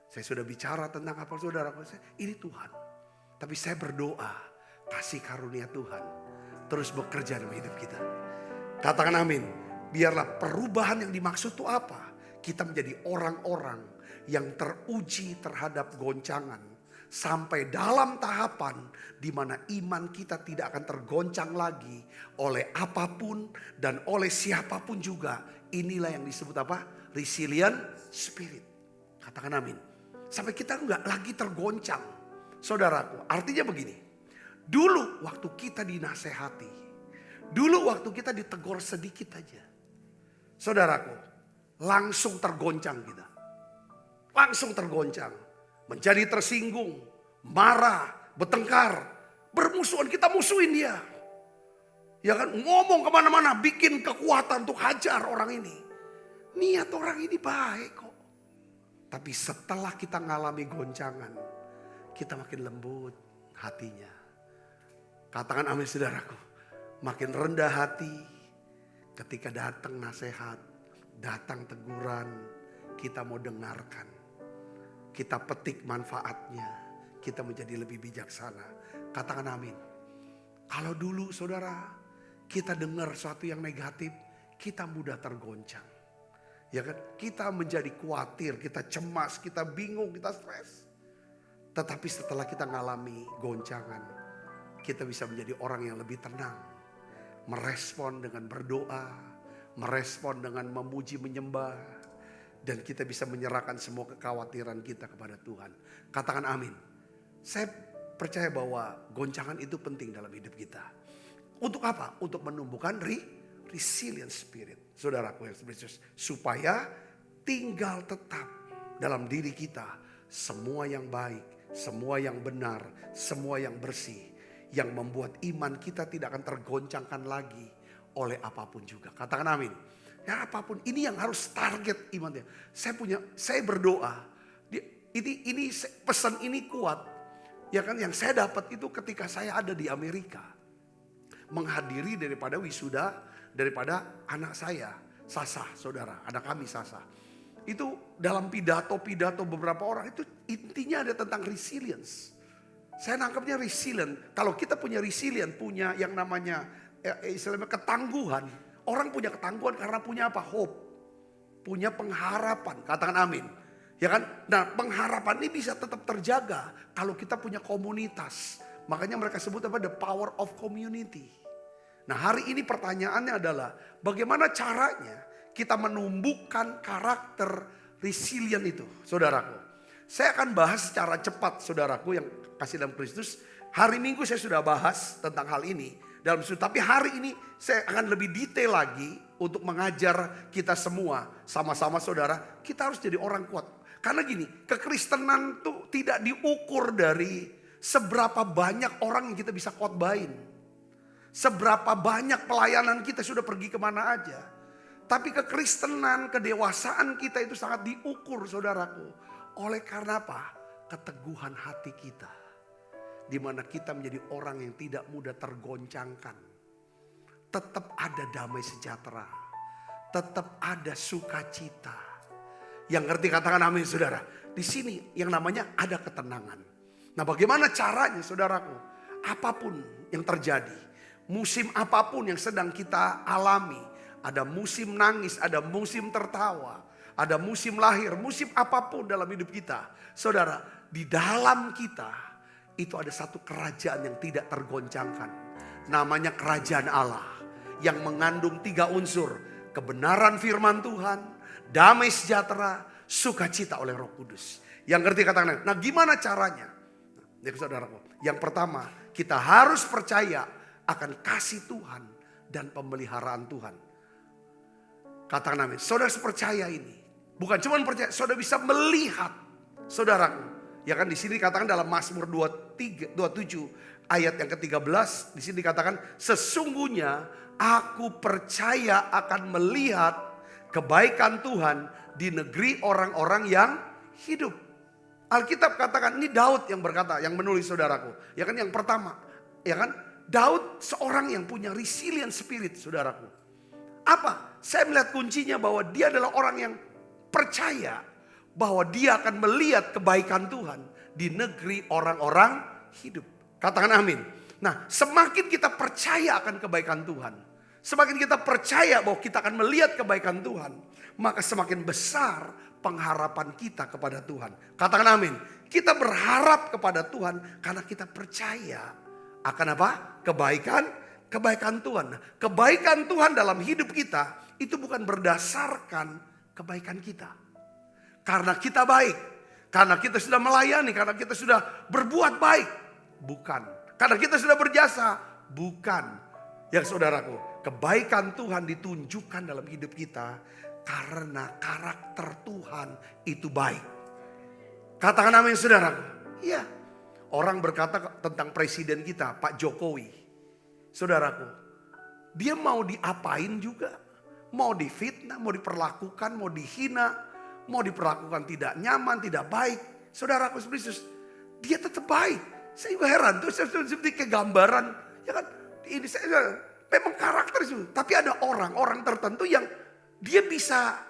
Saya sudah bicara tentang apa saudara. Ini Tuhan. Tapi saya berdoa. Kasih karunia Tuhan. Terus bekerja dalam hidup kita. Katakan amin. Biarlah perubahan yang dimaksud itu apa? Kita menjadi orang-orang yang teruji terhadap goncangan. Sampai dalam tahapan di mana iman kita tidak akan tergoncang lagi oleh apapun dan oleh siapapun juga. Inilah yang disebut apa? Resilient spirit. Katakan amin. Sampai kita enggak lagi tergoncang. Saudaraku, artinya begini. Dulu waktu kita dinasehati. Dulu waktu kita ditegur sedikit aja. Saudaraku, langsung tergoncang kita. Langsung tergoncang. Menjadi tersinggung, marah, bertengkar, bermusuhan. Kita musuhin dia. Ya kan, ngomong kemana-mana, bikin kekuatan untuk hajar orang ini. Niat orang ini baik kok. Tapi setelah kita ngalami goncangan, kita makin lembut hatinya. Katakan amin saudaraku. Makin rendah hati ketika datang nasihat, datang teguran, kita mau dengarkan. Kita petik manfaatnya, kita menjadi lebih bijaksana. Katakan amin. Kalau dulu saudara, kita dengar sesuatu yang negatif, kita mudah tergoncang. Ya kan? Kita menjadi khawatir, kita cemas, kita bingung, kita stres. Tetapi setelah kita mengalami goncangan, kita bisa menjadi orang yang lebih tenang. Merespon dengan berdoa, merespon dengan memuji, menyembah. Dan kita bisa menyerahkan semua kekhawatiran kita kepada Tuhan. Katakan amin. Saya percaya bahwa goncangan itu penting dalam hidup kita. Untuk apa? Untuk menumbuhkan resilient spirit. Saudaraku yang spesies. Supaya tinggal tetap dalam diri kita semua yang baik, semua yang benar, semua yang bersih, yang membuat iman kita tidak akan tergoncangkan lagi oleh apapun juga. Katakan amin. Ya apapun, ini yang harus target imannya. Saya berdoa, ini pesan ini kuat. Ya kan, yang saya dapat itu ketika saya ada di Amerika, menghadiri daripada wisuda daripada anak saya, Sasa, saudara, anak kami Sasa. Itu dalam pidato beberapa orang itu intinya ada tentang resilience. Saya nangkapnya resilient. Kalau kita punya resilient, punya yang namanya istilahnya ketangguhan. Orang punya ketangguhan karena punya apa? Hope. Punya pengharapan. Katakan amin. Ya kan? Nah, pengharapan ini bisa tetap terjaga kalau kita punya komunitas. Makanya mereka sebut apa? The power of community. Nah, hari ini pertanyaannya adalah bagaimana caranya kita menumbuhkan karakter resilient itu, saudaraku. Saya akan bahas secara cepat, saudaraku yang kasih dalam Kristus. Hari Minggu saya sudah bahas tentang hal ini dalam studi, tapi hari ini saya akan lebih detail lagi untuk mengajar kita semua sama-sama, saudara. Kita harus jadi orang kuat. Karena gini, kekristenan tuh tidak diukur dari seberapa banyak orang yang kita bisa khotbahin, seberapa banyak pelayanan kita sudah pergi kemana aja. Tapi kekristenan, kedewasaan kita itu sangat diukur, saudaraku. Oleh karena apa? Keteguhan hati kita. Di mana kita menjadi orang yang tidak mudah tergoncangkan. Tetap ada damai sejahtera. Tetap ada sukacita. Yang ngerti katakan amin, saudara. Di sini yang namanya ada ketenangan. Nah, bagaimana caranya, saudaraku? Apapun yang terjadi, musim apapun yang sedang kita alami, ada musim nangis, ada musim tertawa, ada musim lahir, musim apapun dalam hidup kita. Saudara, di dalam kita itu ada satu kerajaan yang tidak tergoncangkan. Namanya kerajaan Allah yang mengandung 3 unsur. Kebenaran firman Tuhan, damai sejahtera, sukacita oleh Roh Kudus. Yang ngerti katakan, nah gimana caranya? Nah, saudaraku, yang pertama kita harus percaya akan kasih Tuhan dan pemeliharaan Tuhan. Katakan amin. Saudara percaya ini. Bukan cuma percaya, saudara bisa melihat, saudaraku. Ya kan di sini dikatakan dalam Mazmur 27 ayat yang ke-13. Di sini dikatakan sesungguhnya aku percaya akan melihat kebaikan Tuhan di negeri orang-orang yang hidup. Alkitab katakan, ini Daud yang berkata, yang menulis, saudaraku. Ya kan yang pertama, ya kan Daud seorang yang punya resilient spirit, saudaraku. Apa? Saya melihat kuncinya bahwa dia adalah orang yang percaya bahwa dia akan melihat kebaikan Tuhan di negeri orang-orang hidup. Katakan amin. Nah, semakin kita percaya akan kebaikan Tuhan, semakin kita percaya bahwa kita akan melihat kebaikan Tuhan, maka semakin besar pengharapan kita kepada Tuhan. Katakan amin. Kita berharap kepada Tuhan karena kita percaya akan apa? Kebaikan Tuhan. Kebaikan Tuhan dalam hidup kita itu bukan berdasarkan kebaikan kita. Karena kita baik. Karena kita sudah melayani. Karena kita sudah berbuat baik. Bukan. Karena kita sudah berjasa. Bukan. Yang saudaraku, kebaikan Tuhan ditunjukkan dalam hidup kita. Karena karakter Tuhan itu baik. Katakan amin, saudaraku. Iya. Orang berkata tentang presiden kita, Pak Jokowi. Saudaraku, dia mau diapain juga. Mau difitnah, mau diperlakukan, mau dihina, mau diperlakukan tidak nyaman, tidak baik. Saudaraku Kristus, dia tetap baik. Saya juga heran, tuh seperti kegambaran. Ya kan, ini saya memang karakter itu. Tapi ada orang tertentu yang dia bisa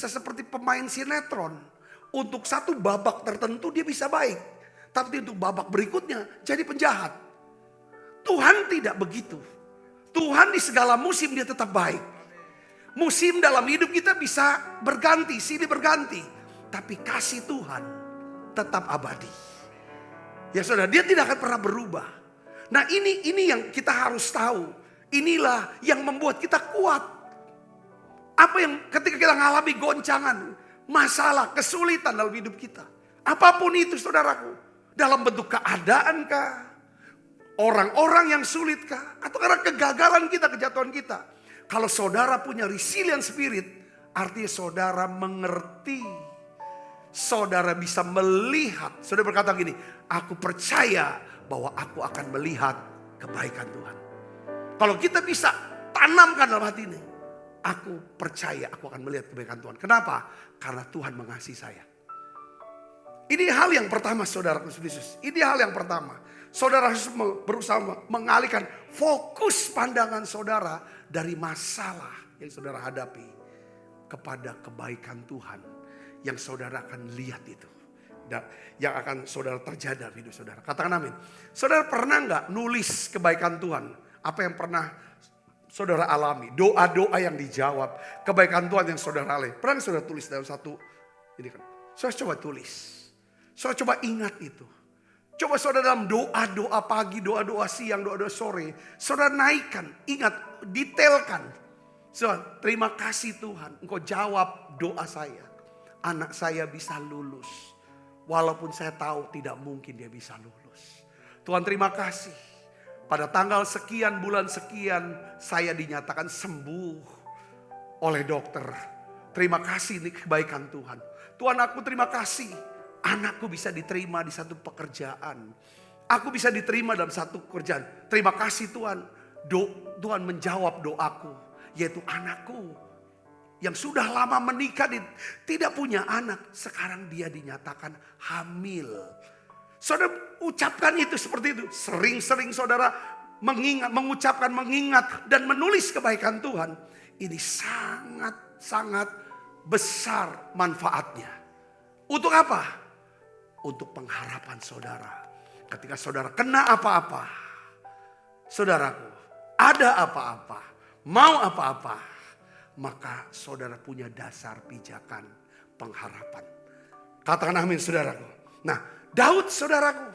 seperti pemain sinetron. Untuk satu babak tertentu dia bisa baik. Tapi untuk babak berikutnya jadi penjahat. Tuhan tidak begitu. Tuhan di segala musim dia tetap baik. Musim dalam hidup kita bisa berganti, silih berganti. Tapi kasih Tuhan tetap abadi. Ya saudara, dia tidak akan pernah berubah. Nah ini yang kita harus tahu. Inilah yang membuat kita kuat. Apa yang ketika kita mengalami goncangan, masalah, kesulitan dalam hidup kita. Apapun itu saudaraku. Dalam bentuk keadaan kah? Orang-orang yang sulit kah? Atau karena kegagalan kita, kejatuhan kita. Kalau saudara punya resilient spirit, artinya saudara mengerti saudara bisa melihat. Saudara berkata gini, aku percaya bahwa aku akan melihat kebaikan Tuhan. Kalau kita bisa tanamkan dalam hati ini, aku percaya aku akan melihat kebaikan Tuhan. Kenapa? Karena Tuhan mengasihi saya. Ini hal yang pertama saudara Yesus. Ini hal yang pertama. Saudara harus berusaha mengalihkan fokus pandangan saudara dari masalah yang saudara hadapi kepada kebaikan Tuhan yang saudara akan lihat itu. Yang akan saudara terjadi dalam hidup saudara. Katakan amin. Saudara pernah nggak nulis kebaikan Tuhan? Apa yang pernah saudara alami? Doa-doa yang dijawab. Kebaikan Tuhan yang saudara alami. Pernah saudara tulis dalam satu ini kan? Saudara coba tulis. Saudara coba ingat itu. Coba saudara dalam doa-doa pagi, doa-doa siang, doa-doa sore. Saudara naikkan, ingat, detailkan. Saudara, terima kasih Tuhan. Engkau jawab doa saya. Anak saya bisa lulus. Walaupun saya tahu tidak mungkin dia bisa lulus. Tuhan terima kasih. Pada tanggal sekian, bulan sekian, saya dinyatakan sembuh oleh dokter. Terima kasih ini kebaikan Tuhan. Tuhan aku terima kasih. Anakku bisa diterima di satu pekerjaan. Aku bisa diterima dalam satu pekerjaan. Terima kasih Tuhan. Tuhan menjawab doaku. Yaitu anakku yang sudah lama menikah tidak punya anak. Sekarang dia dinyatakan hamil. Saudara ucapkan itu seperti itu. Sering-sering saudara mengucapkan, mengingat dan menulis kebaikan Tuhan. Ini sangat-sangat besar manfaatnya. Untuk apa? Untuk pengharapan saudara. Ketika saudara kena apa-apa. Saudaraku, ada apa-apa, mau apa-apa. Maka saudara punya dasar pijakan pengharapan. Katakan amin saudaraku. Nah, Daud saudaraku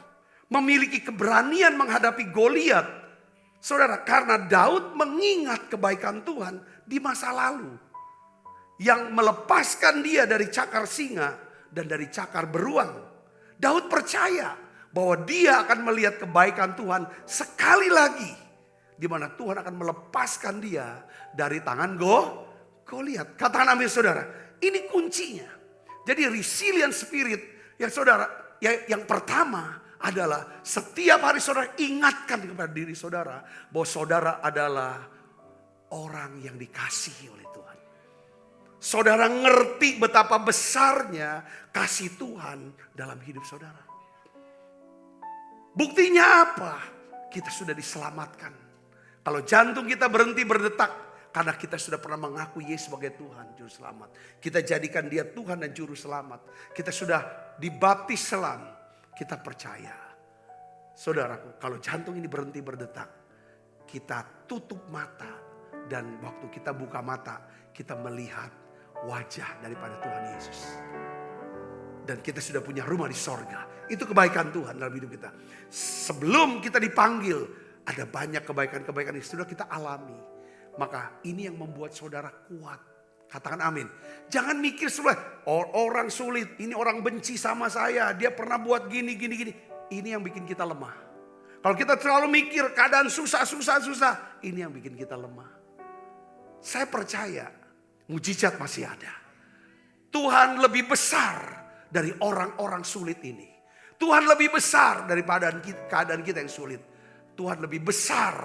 memiliki keberanian menghadapi Goliat. Saudara, karena Daud mengingat kebaikan Tuhan di masa lalu. Yang melepaskan dia dari cakar singa dan dari cakar beruang. Daud percaya bahwa dia akan melihat kebaikan Tuhan sekali lagi. Di mana Tuhan akan melepaskan dia dari tangan Goliat. Katakan amin saudara. Ini kuncinya. Jadi resilient spirit yang saudara, yang pertama adalah setiap hari saudara ingatkan kepada diri saudara bahwa saudara adalah orang yang dikasihi oleh Tuhan. Saudara ngerti betapa besarnya kasih Tuhan dalam hidup saudara. Buktinya apa? Kita sudah diselamatkan. Kalau jantung kita berhenti berdetak karena kita sudah pernah mengakui Yesus sebagai Tuhan Juru Selamat. Kita jadikan dia Tuhan dan Juru Selamat. Kita sudah dibaptis selam. Kita percaya. Saudaraku, kalau jantung ini berhenti berdetak, kita tutup mata. Dan waktu kita buka mata, kita melihat wajah daripada Tuhan Yesus. Dan kita sudah punya rumah di sorga. Itu kebaikan Tuhan dalam hidup kita. Sebelum kita dipanggil, ada banyak kebaikan-kebaikan yang sudah kita alami. Maka ini yang membuat saudara kuat. Katakan amin. Jangan mikir sebelah, orang sulit, ini orang benci sama saya, dia pernah buat gini. Ini yang bikin kita lemah. Kalau kita terlalu mikir keadaan susah, ini yang bikin kita lemah. Saya percaya mujizat masih ada. Tuhan lebih besar dari orang-orang sulit ini. Tuhan lebih besar daripada keadaan kita yang sulit. Tuhan lebih besar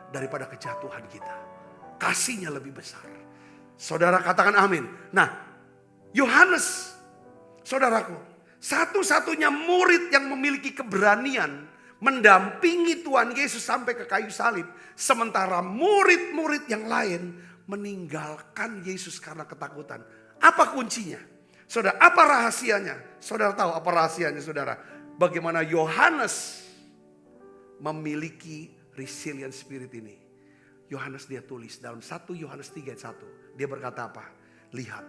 daripada kejatuhan kita. Kasihnya lebih besar. Saudara katakan amin. Nah, Yohanes, saudaraku, satu-satunya murid yang memiliki keberanian mendampingi Tuhan Yesus sampai ke kayu salib. Sementara murid-murid yang lain meninggalkan Yesus karena ketakutan. Apa kuncinya? Saudara, apa rahasianya? Saudara tahu apa rahasianya saudara? Bagaimana Yohanes memiliki resilient spirit ini. Yohanes dia tulis dalam 1 Yohanes 3 ayat 1. Dia berkata apa? Lihat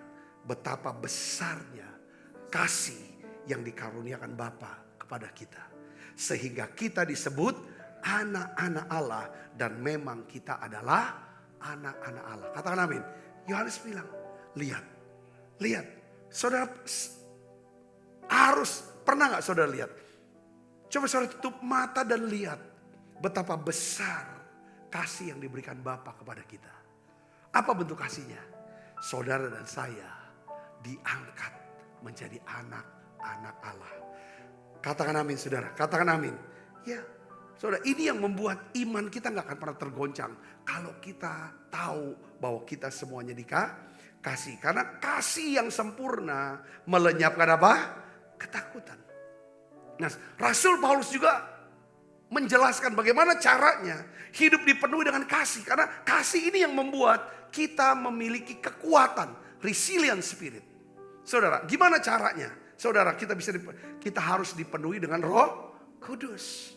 betapa besarnya kasih yang dikaruniakan Bapa kepada kita. Sehingga kita disebut anak-anak Allah. Dan memang kita adalah anak-anak Allah. Katakan amin. Yohanes bilang, lihat. Saudara harus, pernah gak saudara lihat? Coba saudara tutup mata dan lihat. Betapa besar kasih yang diberikan Bapa kepada kita. Apa bentuk kasihnya? Saudara dan saya diangkat menjadi anak anak Allah. Katakan amin saudara, katakan amin. Ya saudara, ini yang membuat iman kita gak akan pernah tergoncang. Kalau kita tahu bahwa kita semuanya dikasih. Karena kasih yang sempurna melenyapkan apa? Ketakutan. Nah, Rasul Paulus juga menjelaskan bagaimana caranya hidup dipenuhi dengan kasih. Karena kasih ini yang membuat kita memiliki kekuatan, resilient spirit. Saudara, gimana caranya? Saudara, kita harus dipenuhi dengan Roh Kudus.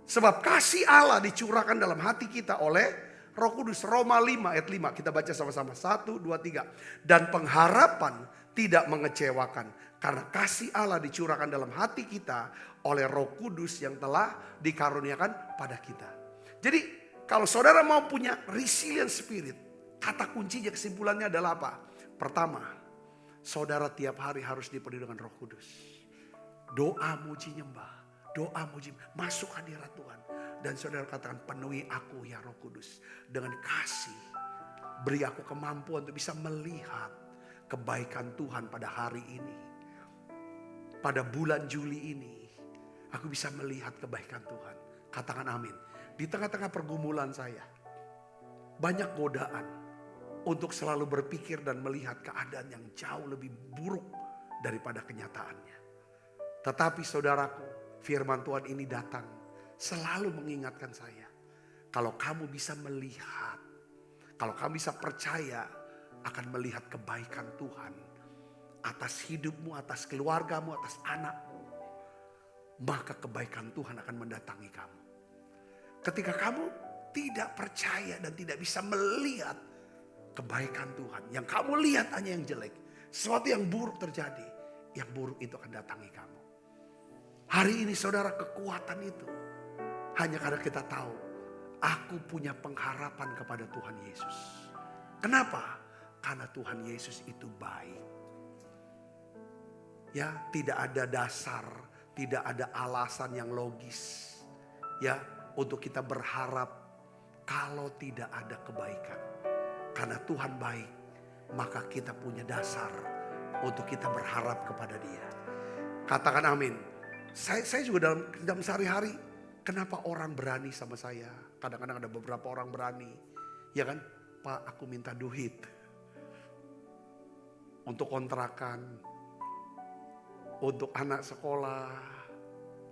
Sebab kasih Allah dicurahkan dalam hati kita oleh Roh Kudus. Roma 5 ayat 5. Kita baca sama-sama. 1, 2, 3. Dan pengharapan tidak mengecewakan. Karena kasih Allah dicurahkan dalam hati kita oleh Roh Kudus yang telah dikaruniakan pada kita. Jadi kalau saudara mau punya resilient spirit, kata kuncinya kesimpulannya adalah apa? Pertama, saudara tiap hari harus dipenuhi dengan Roh Kudus. Doa muji nyembah. Doa muji, masuk hadirat Tuhan. Dan saudara katakan, penuhi aku ya Roh Kudus. Dengan kasih, beri aku kemampuan untuk bisa melihat kebaikan Tuhan pada hari ini. Pada bulan Juli ini, aku bisa melihat kebaikan Tuhan. Katakan amin. Di tengah-tengah pergumulan saya, banyak godaan untuk selalu berpikir dan melihat keadaan yang jauh lebih buruk daripada kenyataannya. Tetapi saudaraku, firman Tuhan ini datang selalu mengingatkan saya. Kalau kamu bisa melihat, kalau kamu bisa percaya akan melihat kebaikan Tuhan atas hidupmu, atas keluargamu, atas anakmu, maka kebaikan Tuhan akan mendatangi kamu. Ketika kamu tidak percaya dan tidak bisa melihat kebaikan Tuhan, yang kamu lihat hanya yang jelek, sesuatu yang buruk terjadi, yang buruk itu akan datangi kamu. Hari ini saudara, kekuatan itu hanya karena kita tahu aku punya pengharapan kepada Tuhan Yesus. Kenapa? Karena Tuhan Yesus itu baik. Ya, tidak ada dasar, tidak ada alasan yang logis ya untuk kita berharap kalau tidak ada kebaikan. Karena Tuhan baik, maka kita punya dasar untuk kita berharap kepada Dia. Katakan amin. Saya juga dalam sehari-hari, kenapa orang berani sama saya? Kadang-kadang ada beberapa orang berani, ya kan? Pak, aku minta duit untuk kontrakan, untuk anak sekolah.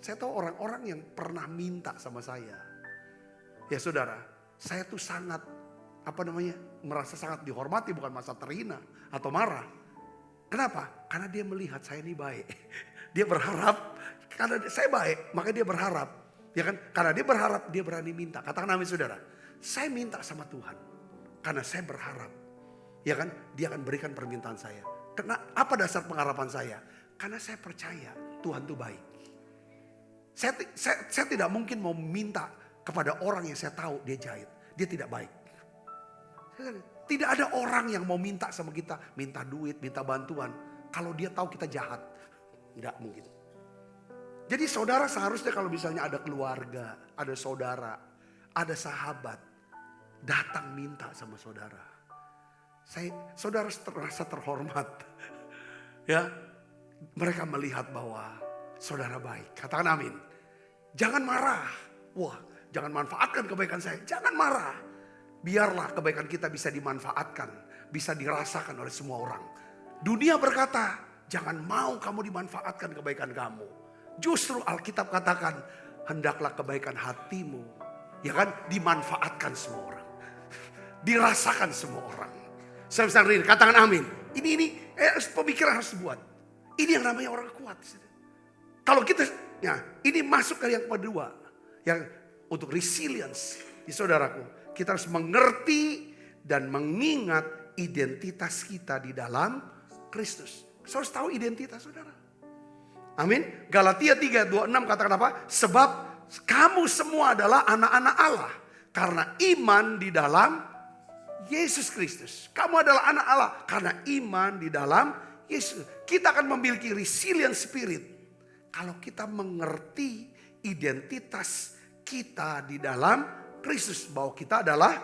Saya tahu orang-orang yang pernah minta sama saya. Ya saudara, saya tuh sangat, merasa sangat dihormati, bukan merasa terhina atau marah. Kenapa? Karena dia melihat saya ini baik. Dia berharap, karena saya baik, maka dia berharap. Ya kan? Karena dia berharap, dia berani minta. Katakan amin saudara. Saya minta sama Tuhan, karena saya berharap. Ya kan? Dia akan berikan permintaan saya. Apa dasar pengharapan saya? Karena saya percaya Tuhan itu baik. Saya tidak mungkin mau minta kepada orang yang saya tahu dia jahat. Dia tidak baik. Tidak ada orang yang mau minta sama kita, minta duit, minta bantuan, kalau dia tahu kita jahat. Tidak mungkin. Jadi saudara seharusnya kalau misalnya ada keluarga, ada saudara, ada sahabat, datang minta sama saudara. Saudara terasa terhormat. Ya, mereka melihat bahwa saudara baik. Katakan amin. Jangan marah. Wah, jangan manfaatkan kebaikan saya. Jangan marah. Biarlah kebaikan kita bisa dimanfaatkan, bisa dirasakan oleh semua orang. Dunia berkata, jangan mau kamu dimanfaatkan kebaikan kamu. Justru Alkitab katakan, hendaklah kebaikan hatimu, ya kan, dimanfaatkan semua orang. Dirasakan semua orang. Saya bisa ngeri, katakan amin. Ini pemikiran harus dibuat. Ini yang namanya orang kuat. Kalau kita, ya, ini masuk ke yang kedua, yang untuk resilience, di saudaraku, kita harus mengerti dan mengingat identitas kita di dalam Kristus. Saudara harus tahu identitas saudara. Amin. Galatia 3:26 katakan apa? Sebab kamu semua adalah anak-anak Allah karena iman di dalam Yesus Kristus. Kamu adalah anak Allah karena iman di dalam Yesus. Kita akan memiliki resilient spirit kalau kita mengerti identitas kita di dalam Kristus, bahwa kita adalah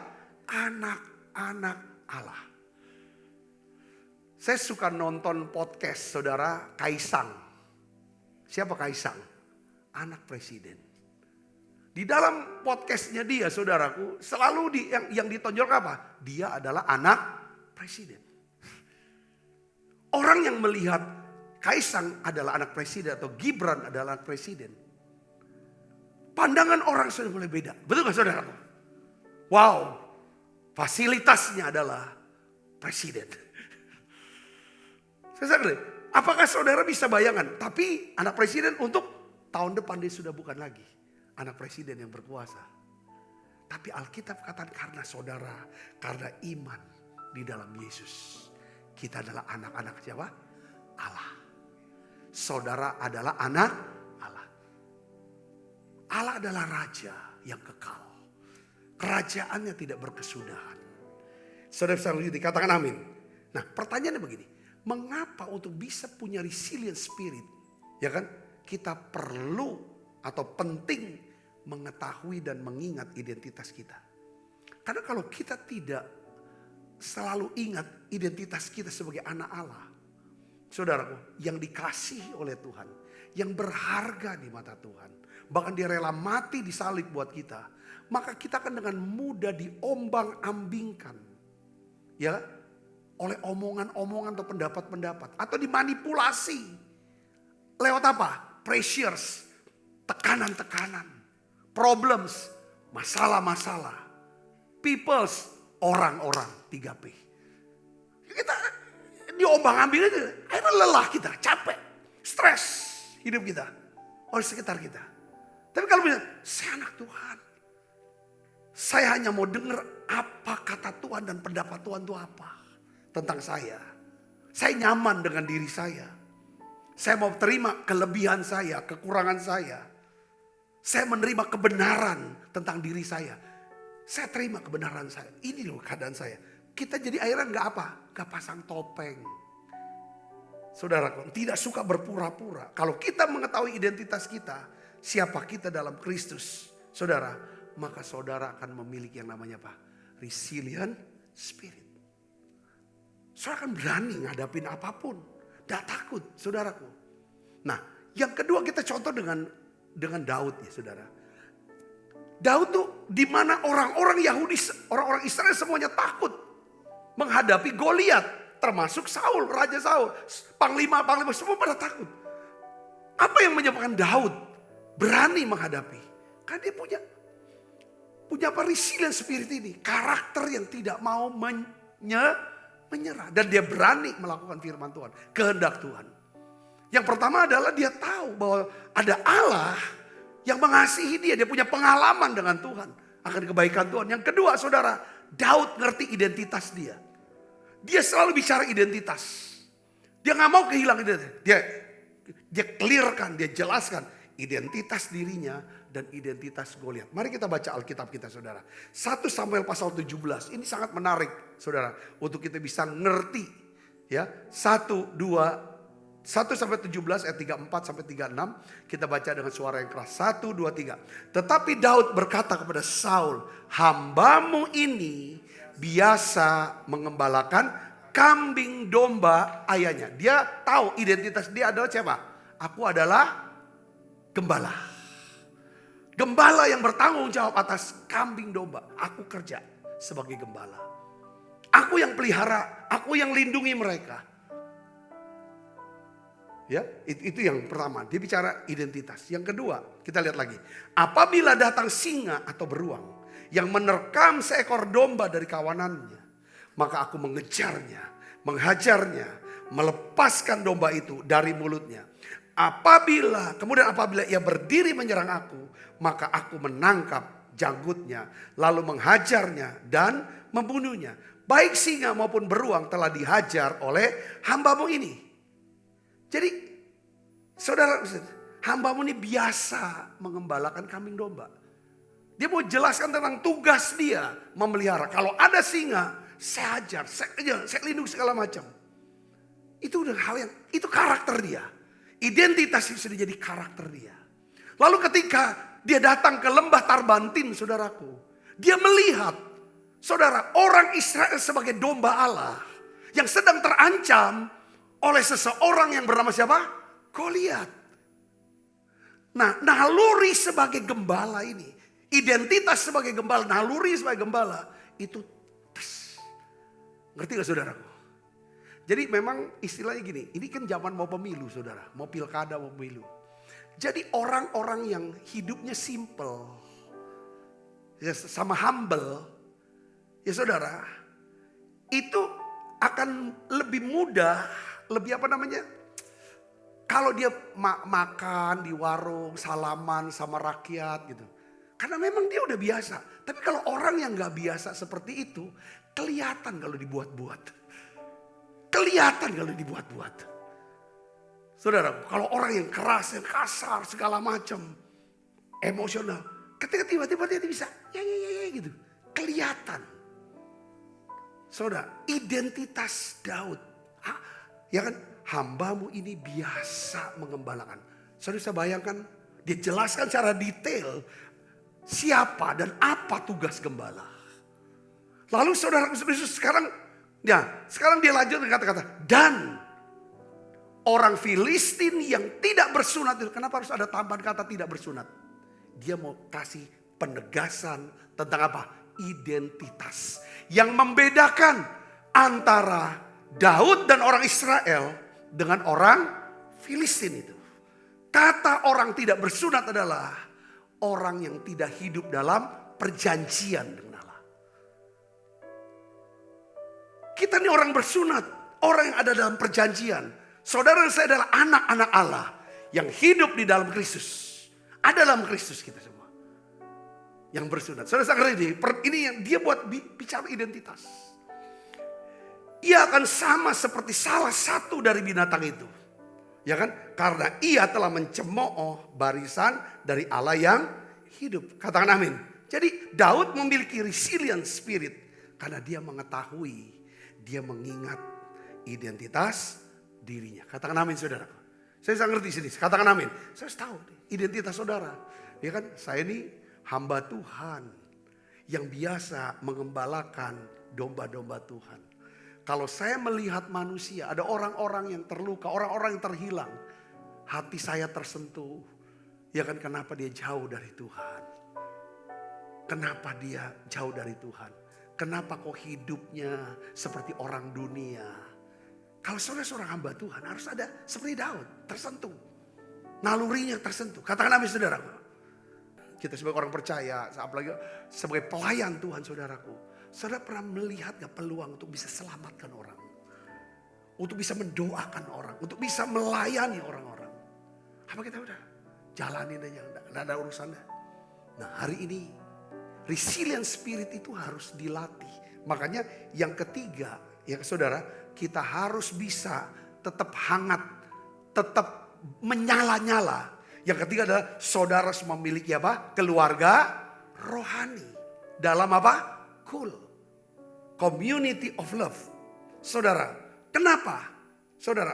anak-anak Allah. Saya suka nonton podcast saudara Kaisang. Siapa Kaisang? Anak presiden. Di dalam podcastnya dia, saudaraku, selalu yang ditonjol apa? Dia adalah anak presiden. Orang yang melihat Kaisang adalah anak presiden atau Gibran adalah anak presiden, pandangan orang sudah mulai beda. Betul gak saudaraku? Wow, fasilitasnya adalah presiden. Apakah saudara bisa bayangkan? Tapi anak presiden untuk tahun depan dia sudah bukan lagi anak presiden yang berkuasa. Tapi Alkitab katakan karena saudara, karena iman di dalam Yesus, kita adalah anak-anak siapa? Allah. Saudara adalah anak Allah. Allah adalah raja yang kekal. Kerajaannya tidak berkesudahan. Saudara bisa dikatakan amin. Nah, pertanyaannya begini. Mengapa untuk bisa punya resilient spirit, ya kan? Kita perlu atau penting mengetahui dan mengingat identitas kita. Karena kalau kita tidak selalu ingat identitas kita sebagai anak Allah, saudaraku, yang dikasihi oleh Tuhan, yang berharga di mata Tuhan, bahkan dia rela mati di salib buat kita, maka kita akan dengan mudah diombang-ambingkan, ya, oleh omongan-omongan atau pendapat-pendapat, atau dimanipulasi lewat apa? Pressures, tekanan-tekanan, problems, masalah-masalah, peoples, orang-orang, 3P. Kita diombang-ambing itu, akhirnya lelah kita, capek, stres hidup kita, oleh sekitar kita. Tapi kalau bilang, saya anak Tuhan, saya hanya mau dengar apa kata Tuhan dan pendapat Tuhan itu apa tentang saya. Saya nyaman dengan diri saya. Saya mau terima kelebihan saya, kekurangan saya. Saya menerima kebenaran tentang diri saya. Saya terima kebenaran saya. Ini loh keadaan saya. Kita jadi akhirnya gak apa? Gak pasang topeng. Saudaraku, tidak suka berpura-pura. Kalau kita mengetahui identitas kita, siapa kita dalam Kristus, saudara, maka saudara akan memiliki yang namanya apa? Resilient spirit. Saudara akan berani ngadapin apapun. Gak takut, saudaraku. Nah, yang kedua kita contoh dengan Daud ya, saudara. Daud tuh di mana orang-orang Yahudi, orang-orang Israel semuanya takut menghadapi Goliat, termasuk Saul, Raja Saul, panglima semua pada takut. Apa yang menyebabkan Daud berani menghadapi? Karena dia punya resilient spirit ini, karakter yang tidak mau menyerah, dan dia berani melakukan firman Tuhan, kehendak Tuhan. Yang pertama adalah dia tahu bahwa ada Allah yang mengasihi dia punya pengalaman dengan Tuhan, akan kebaikan Tuhan. Yang kedua, saudara, Daud ngerti identitas dia. Dia selalu bicara identitas. Dia gak mau kehilangan identitas. Dia clearkan, dia jelaskan identitas dirinya dan identitas Goliat. Mari kita baca Alkitab kita, saudara. 1 Samuel pasal 17. Ini sangat menarik, saudara, untuk kita bisa ngerti. Ya, 1 sampai 17 ayat 34 sampai 36. Kita baca dengan suara yang keras. 1, 2, 3. Tetapi Daud berkata kepada Saul, hambamu ini biasa mengembalakan kambing domba ayahnya. Dia tahu identitas dia adalah siapa? Aku adalah gembala. Gembala yang bertanggung jawab atas kambing domba. Aku kerja sebagai gembala. Aku yang pelihara, aku yang lindungi mereka. Ya, itu yang pertama. Dia bicara identitas. Yang kedua, kita lihat lagi. Apabila datang singa atau beruang yang menerkam seekor domba dari kawanannya, maka aku mengejarnya, menghajarnya, melepaskan domba itu dari mulutnya. Apabila ia berdiri menyerang aku, maka aku menangkap janggutnya, lalu menghajarnya dan membunuhnya. Baik singa maupun beruang telah dihajar oleh hambamu ini. Jadi, saudara, hambamu ini biasa mengembalakan kambing domba. Dia mau jelaskan tentang tugas dia memelihara. Kalau ada singa, saya hajar, saya lindungi segala macam. Itu udah hal yang, itu karakter dia. Identitas itu sudah jadi karakter dia. Lalu ketika dia datang ke lembah Tarbantin, saudaraku, dia melihat, saudara, orang Israel sebagai domba Allah yang sedang terancam oleh seseorang yang bernama siapa? Goliat. Nah, naluri sebagai gembala ini, identitas sebagai gembala, naluri sebagai gembala, itu ngerti gak saudaraku? Jadi memang istilahnya gini, ini kan zaman mau pemilu saudara, mau pilkada mau pemilu. Jadi orang-orang yang hidupnya simple, ya sama humble, ya saudara, itu akan lebih mudah, lebih apa namanya? Kalau dia makan di warung, salaman sama rakyat gitu. Karena memang dia udah biasa. Tapi kalau orang yang gak biasa seperti itu, kelihatan kalau dibuat-buat. Kelihatan kalau dibuat-buat. Saudara, kalau orang yang keras, yang kasar, segala macam, emosional. Ketika tiba-tiba dia bisa, ya gitu. Kelihatan. Saudara, identitas Daud. Ya kan? Hambamu ini biasa mengembalakan. Saudara bisa bayangkan, dia jelaskan secara detail siapa dan apa tugas gembala. Lalu saudara sekarang dia lanjut dengan kata-kata dan orang Filistin yang tidak bersunat itu. Kenapa harus ada tambahan kata tidak bersunat? Dia mau kasih penegasan tentang apa? Identitas yang membedakan antara Daud dan orang Israel dengan orang Filistin itu. Kata orang tidak bersunat adalah orang yang tidak hidup dalam perjanjian dengan Allah. Kita ini orang bersunat, orang yang ada dalam perjanjian. Saudara dan saya adalah anak-anak Allah yang hidup di dalam Kristus. Ada dalam Kristus kita semua. Yang bersunat. Saudara ini yang dia buat bicara identitas. Ia akan sama seperti salah satu dari binatang itu. Ya kan? Karena ia telah mencemooh barisan dari Allah yang hidup. Katakan amin. Jadi Daud memiliki resilient spirit. Karena dia mengetahui, dia mengingat identitas dirinya. Katakan amin saudara. Saya bisa ngerti sini. Katakan amin. Saya tahu identitas saudara. Ya kan? Saya ini hamba Tuhan. Yang biasa mengembalakan domba-domba Tuhan. Kalau saya melihat manusia, ada orang-orang yang terluka, orang-orang yang terhilang. Hati saya tersentuh. Ya kan, kenapa dia jauh dari Tuhan? Kenapa dia jauh dari Tuhan? Kenapa kok hidupnya seperti orang dunia? Kalau saudara seorang hamba Tuhan harus ada seperti Daud, tersentuh. Nalurinya tersentuh. Katakan amin saudara. Kita sebagai orang percaya, apalagi sebagai pelayan Tuhan saudaraku. Saudara pernah melihat gak peluang untuk bisa selamatkan orang? Untuk bisa mendoakan orang? Untuk bisa melayani orang-orang? Apa kita udah jalanin aja, gak ada urusannya. Nah hari ini resilient spirit itu harus dilatih. Makanya yang ketiga, ya saudara, kita harus bisa tetap hangat, tetap menyala-nyala. Yang ketiga adalah saudara harus memiliki apa? Keluarga rohani. Dalam apa? Cool. Community of love. Saudara, kenapa? Saudara,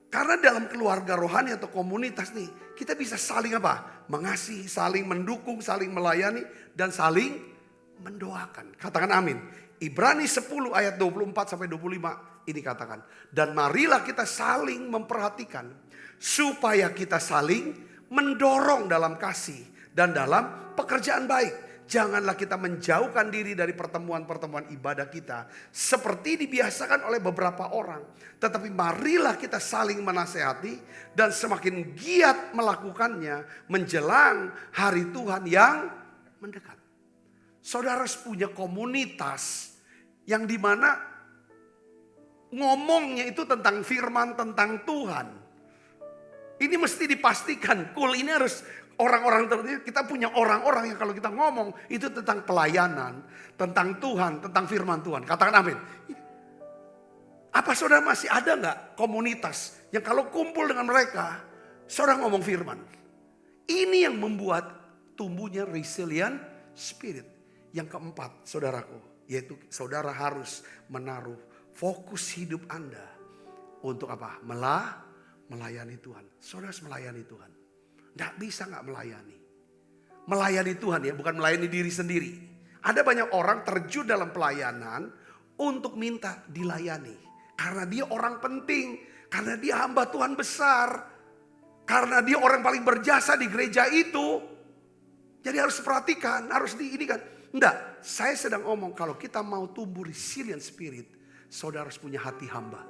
karena dalam keluarga rohani atau komunitas nih, kita bisa saling apa? Mengasihi, saling mendukung, saling melayani, dan saling mendoakan. Katakan amin. Ibrani 10 ayat 24 sampai 25 ini katakan. Dan marilah kita saling memperhatikan supaya kita saling mendorong dalam kasih dan dalam pekerjaan baik. Janganlah kita menjauhkan diri dari pertemuan-pertemuan ibadah kita seperti dibiasakan oleh beberapa orang. Tetapi marilah kita saling menasehati dan semakin giat melakukannya menjelang hari Tuhan yang mendekat. Saudara punya komunitas yang dimana ngomongnya itu tentang firman, tentang Tuhan. Ini mesti dipastikan, ini harus orang-orang tertentu. Kita punya orang-orang yang kalau kita ngomong itu tentang pelayanan, tentang Tuhan, tentang firman Tuhan. Katakan amin. Apa saudara masih ada gak komunitas yang kalau kumpul dengan mereka, saudara ngomong firman? Ini yang membuat tumbuhnya resilient spirit. Yang keempat saudaraku, yaitu saudara harus menaruh fokus hidup Anda untuk apa? Melayani Tuhan. Saudara harus melayani Tuhan. Tidak bisa gak melayani. Melayani Tuhan ya, bukan melayani diri sendiri. Ada banyak orang terjun dalam pelayanan untuk minta dilayani. Karena dia orang penting, karena dia hamba Tuhan besar. Karena dia orang paling berjasa di gereja itu. Jadi harus perhatikan, harus ini kan. Enggak, saya sedang ngomong kalau kita mau tumbuh resilient spirit, saudara harus punya hati hamba.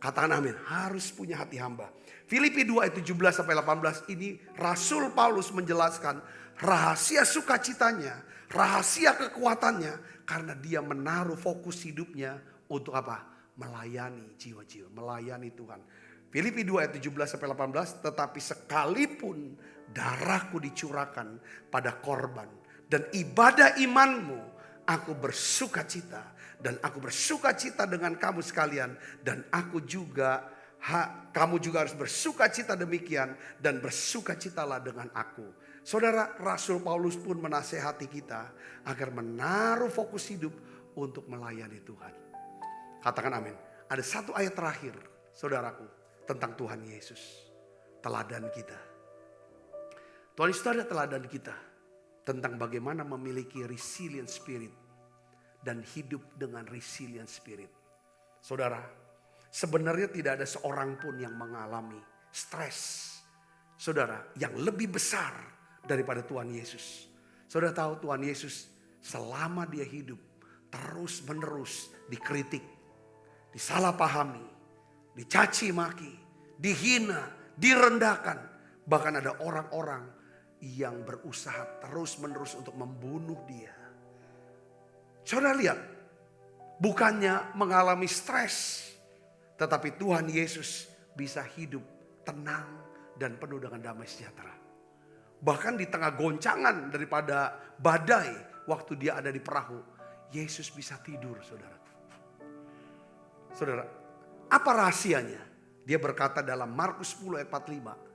Katakan amin, harus punya hati hamba. Filipi 2 ayat 17-18 ini Rasul Paulus menjelaskan rahasia sukacitanya, rahasia kekuatannya. Karena dia menaruh fokus hidupnya untuk apa? Melayani jiwa-jiwa, melayani Tuhan. Filipi 2 ayat 17-18, tetapi sekalipun darahku dicurahkan pada korban dan ibadah imanmu, aku bersuka cita. Dan aku bersuka cita dengan kamu sekalian. Dan aku juga, kamu juga harus bersuka cita demikian. Dan bersuka citalah dengan aku. Saudara, Rasul Paulus pun menasehati kita agar menaruh fokus hidup untuk melayani Tuhan. Katakan amin. Ada satu ayat terakhir, saudaraku, tentang Tuhan Yesus. Teladan kita. Tuhan Yesus ada teladan kita tentang bagaimana memiliki resilient spirit dan hidup dengan resilient spirit. Saudara, sebenarnya tidak ada seorang pun yang mengalami stres, saudara, yang lebih besar daripada Tuhan Yesus. Saudara tahu Tuhan Yesus selama dia hidup terus menerus dikritik, disalahpahami, dicaci maki, dihina, direndahkan. Bahkan ada orang-orang yang berusaha terus menerus untuk membunuh dia. Saudara lihat, bukannya mengalami stres, tetapi Tuhan Yesus bisa hidup tenang dan penuh dengan damai sejahtera. Bahkan di tengah goncangan daripada badai waktu dia ada di perahu, Yesus bisa tidur, saudara. Saudara, apa rahasianya? Dia berkata dalam Markus 10 ayat 45.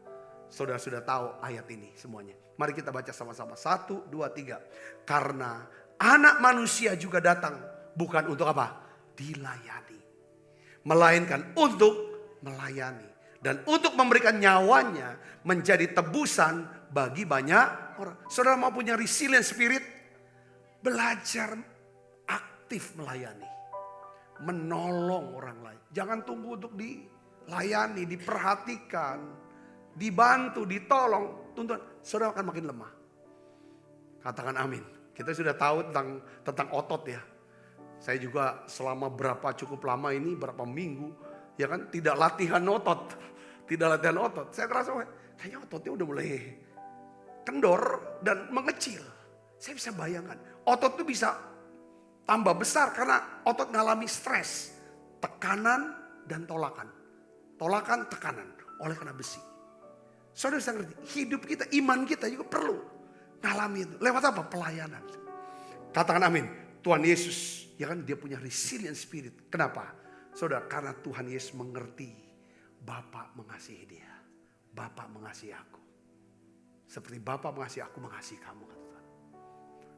Saudara sudah tahu ayat ini semuanya. Mari kita baca sama-sama. 1, 2, 3. Karena Anak manusia juga datang bukan untuk apa? Dilayani. Melainkan untuk melayani. Dan untuk memberikan nyawanya menjadi tebusan bagi banyak orang. Saudara mau punya resilient spirit? Belajar aktif melayani. Menolong orang lain. Jangan tunggu untuk dilayani, diperhatikan, dibantu, ditolong. Tuntun, saudara akan makin lemah. Katakan amin. Kita sudah tahu tentang otot ya. Saya juga selama cukup lama ini, berapa minggu, ya kan tidak latihan otot. Tidak latihan otot. Saya terasa kayaknya ototnya udah mulai kendor dan mengecil. Saya bisa bayangkan, otot itu bisa tambah besar karena otot ngalami stres, tekanan dan tolakan. Tolakan, tekanan oleh karena besi. Saudara bisa ngerti, hidup kita, iman kita juga perlu ngalami itu. Lewat apa? Pelayanan. Katakan amin. Tuhan Yesus, ya kan, dia punya resilient spirit. Kenapa? Saudara, karena Tuhan Yesus mengerti Bapa mengasihi dia. Bapa mengasihi aku. Seperti Bapa mengasihi aku, mengasihi kamu. Kata Tuhan.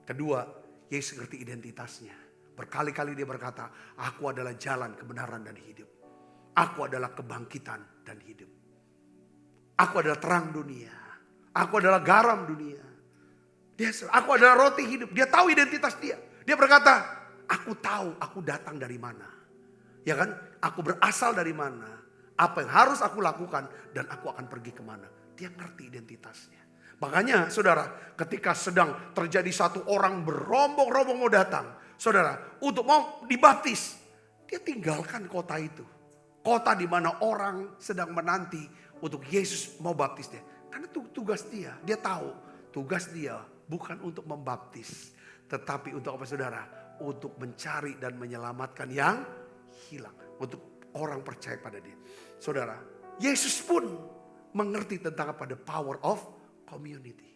Kedua, Yesus ngerti identitasnya. Berkali-kali dia berkata, aku adalah jalan, kebenaran dan hidup. Aku adalah kebangkitan dan hidup. Aku adalah terang dunia. Aku adalah garam dunia. Aku adalah roti hidup. Dia tahu identitas dia. Dia berkata, aku tahu aku datang dari mana. Ya kan? Aku berasal dari mana. Apa yang harus aku lakukan. Dan aku akan pergi kemana. Dia ngerti identitasnya. Makanya saudara, ketika sedang terjadi satu orang berombong-rombong mau datang. Saudara, untuk mau dibaptis. Dia tinggalkan kota itu. Kota di mana orang sedang menanti untuk Yesus mau baptis dia. Karena itu tugas dia. Dia tahu tugas dia bukan untuk membaptis. Tetapi untuk apa saudara? Untuk mencari dan menyelamatkan yang hilang. Untuk orang percaya pada dia. Saudara, Yesus pun mengerti tentang apa? The power of community.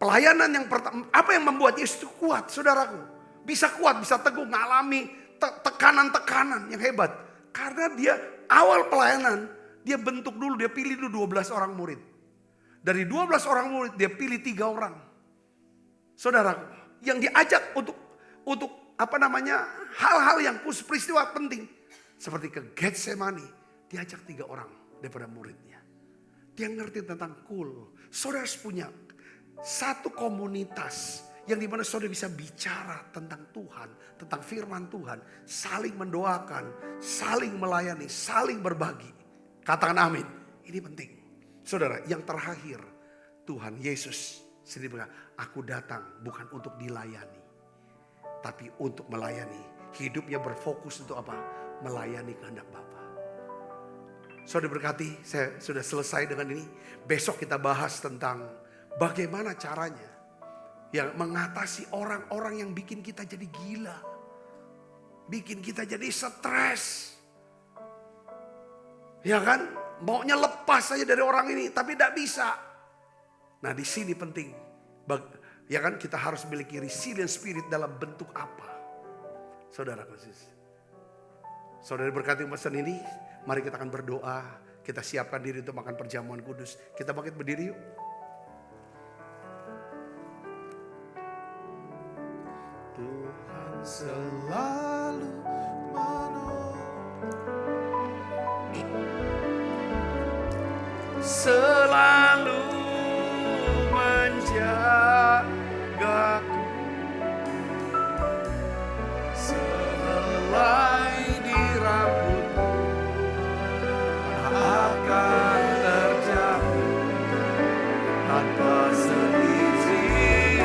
Pelayanan yang pertama, apa yang membuat Yesus itu kuat, saudaraku? Bisa kuat, bisa teguh, ngalami tekanan-tekanan yang hebat. Karena dia awal pelayanan, dia bentuk dulu, dia pilih dulu 12 orang murid. Dari 12 orang murid, dia pilih 3 orang. Saudaraku, yang diajak untuk hal-hal yang khusus, peristiwa penting. Seperti ke Getsemani, diajak 3 orang daripada muridnya. Dia ngerti tentang Saudara punya satu komunitas yang dimana saudara bisa bicara tentang Tuhan, tentang firman Tuhan, saling mendoakan, saling melayani, saling berbagi. Katakan amin. Ini penting. Saudara, yang terakhir, Tuhan Yesus sendiri bilang, aku datang bukan untuk dilayani, tapi untuk melayani. Hidupnya berfokus untuk apa? Melayani kehendak Bapa. Saudara berkati, saya sudah selesai dengan ini. Besok kita bahas tentang bagaimana caranya yang mengatasi orang-orang yang bikin kita jadi gila, bikin kita jadi stres. Ya kan? Maunya lepas saja dari orang ini, tapi tidak bisa. Nah, di sini penting. Ya kan, kita harus memiliki resilient spirit dalam bentuk apa? Saudara khusus. Saudara berkati pesan ini, mari kita akan berdoa. Kita siapkan diri untuk makan perjamuan kudus. Kita bangkit berdiri yuk. Tuhan selalu menolong, selalu menjagaku, sehelai di rambutmu akan terjatuh tanpa seizin.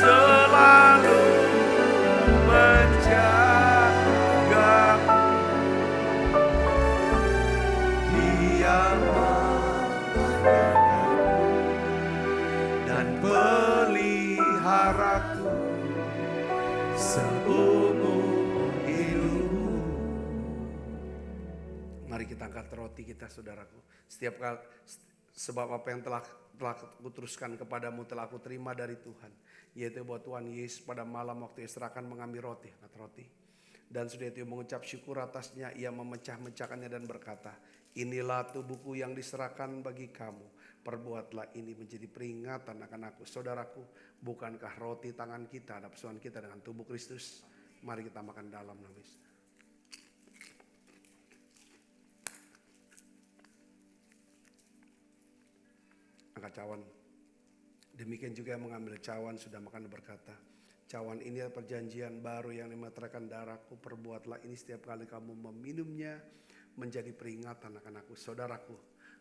Selalu menjagaku, Dia mempegang dan peliharaku seumur hidupku. Mari kita angkat roti kita, saudaraku. Setiap kali, sebab apa yang telah aku teruskan kepadamu telah aku terima dari Tuhan, yaitu bahwa Tuhan Yesus pada malam waktu diserahkan mengambil roti, angkat roti, dan sudah itu mengucap syukur atasnya, ia memecah-mecahkannya dan berkata, inilah tubuhku yang diserahkan bagi kamu, perbuatlah ini menjadi peringatan akan aku. Saudaraku, bukankah roti tangan kita ada persoalan kita dengan tubuh Kristus? Mari kita makan dalam nama Yesus. Angkat cawan. Demikian juga yang mengambil cawan sudah makan berkata, cawan ini adalah perjanjian baru yang dimeteraikan darahku, perbuatlah ini setiap kali kamu meminumnya menjadi peringatan akan aku. Saudaraku,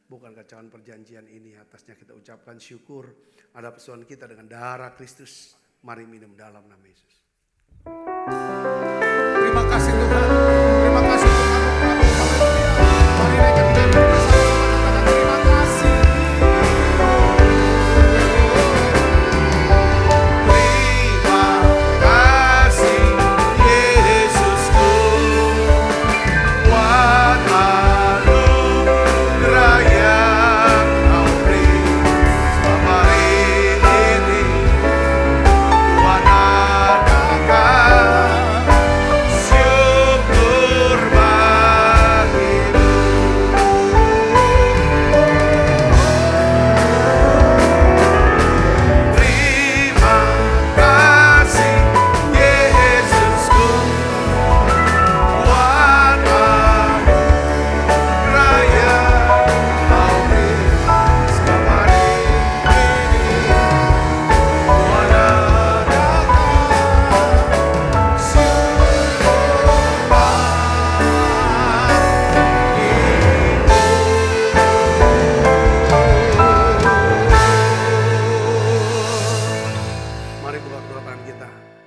bukankah cawan perjanjian ini atasnya kita ucapkan syukur ada persoalan kita dengan darah Kristus. Mari minum dalam nama Yesus. terima kasih Tuhan. Terima kasih untuk anugerah-Mu. Mari naikkan kita bersama-sama katakan terima kasih.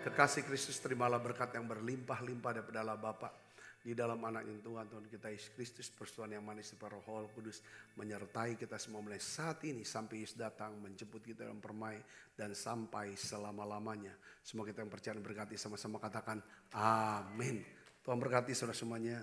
Kekasih Kristus, terimalah berkat yang berlimpah-limpah daripada Allah Bapa di dalam anaknya Tuhan kita Yesus Kristus, persekutuan yang manis dari Roh Kudus menyertai kita semua mulai saat ini sampai Yesus datang menjemput kita dalam permai dan sampai selama-lamanya. Semua kita yang percaya berkati sama-sama katakan amin. Tuhan berkati saudara semuanya.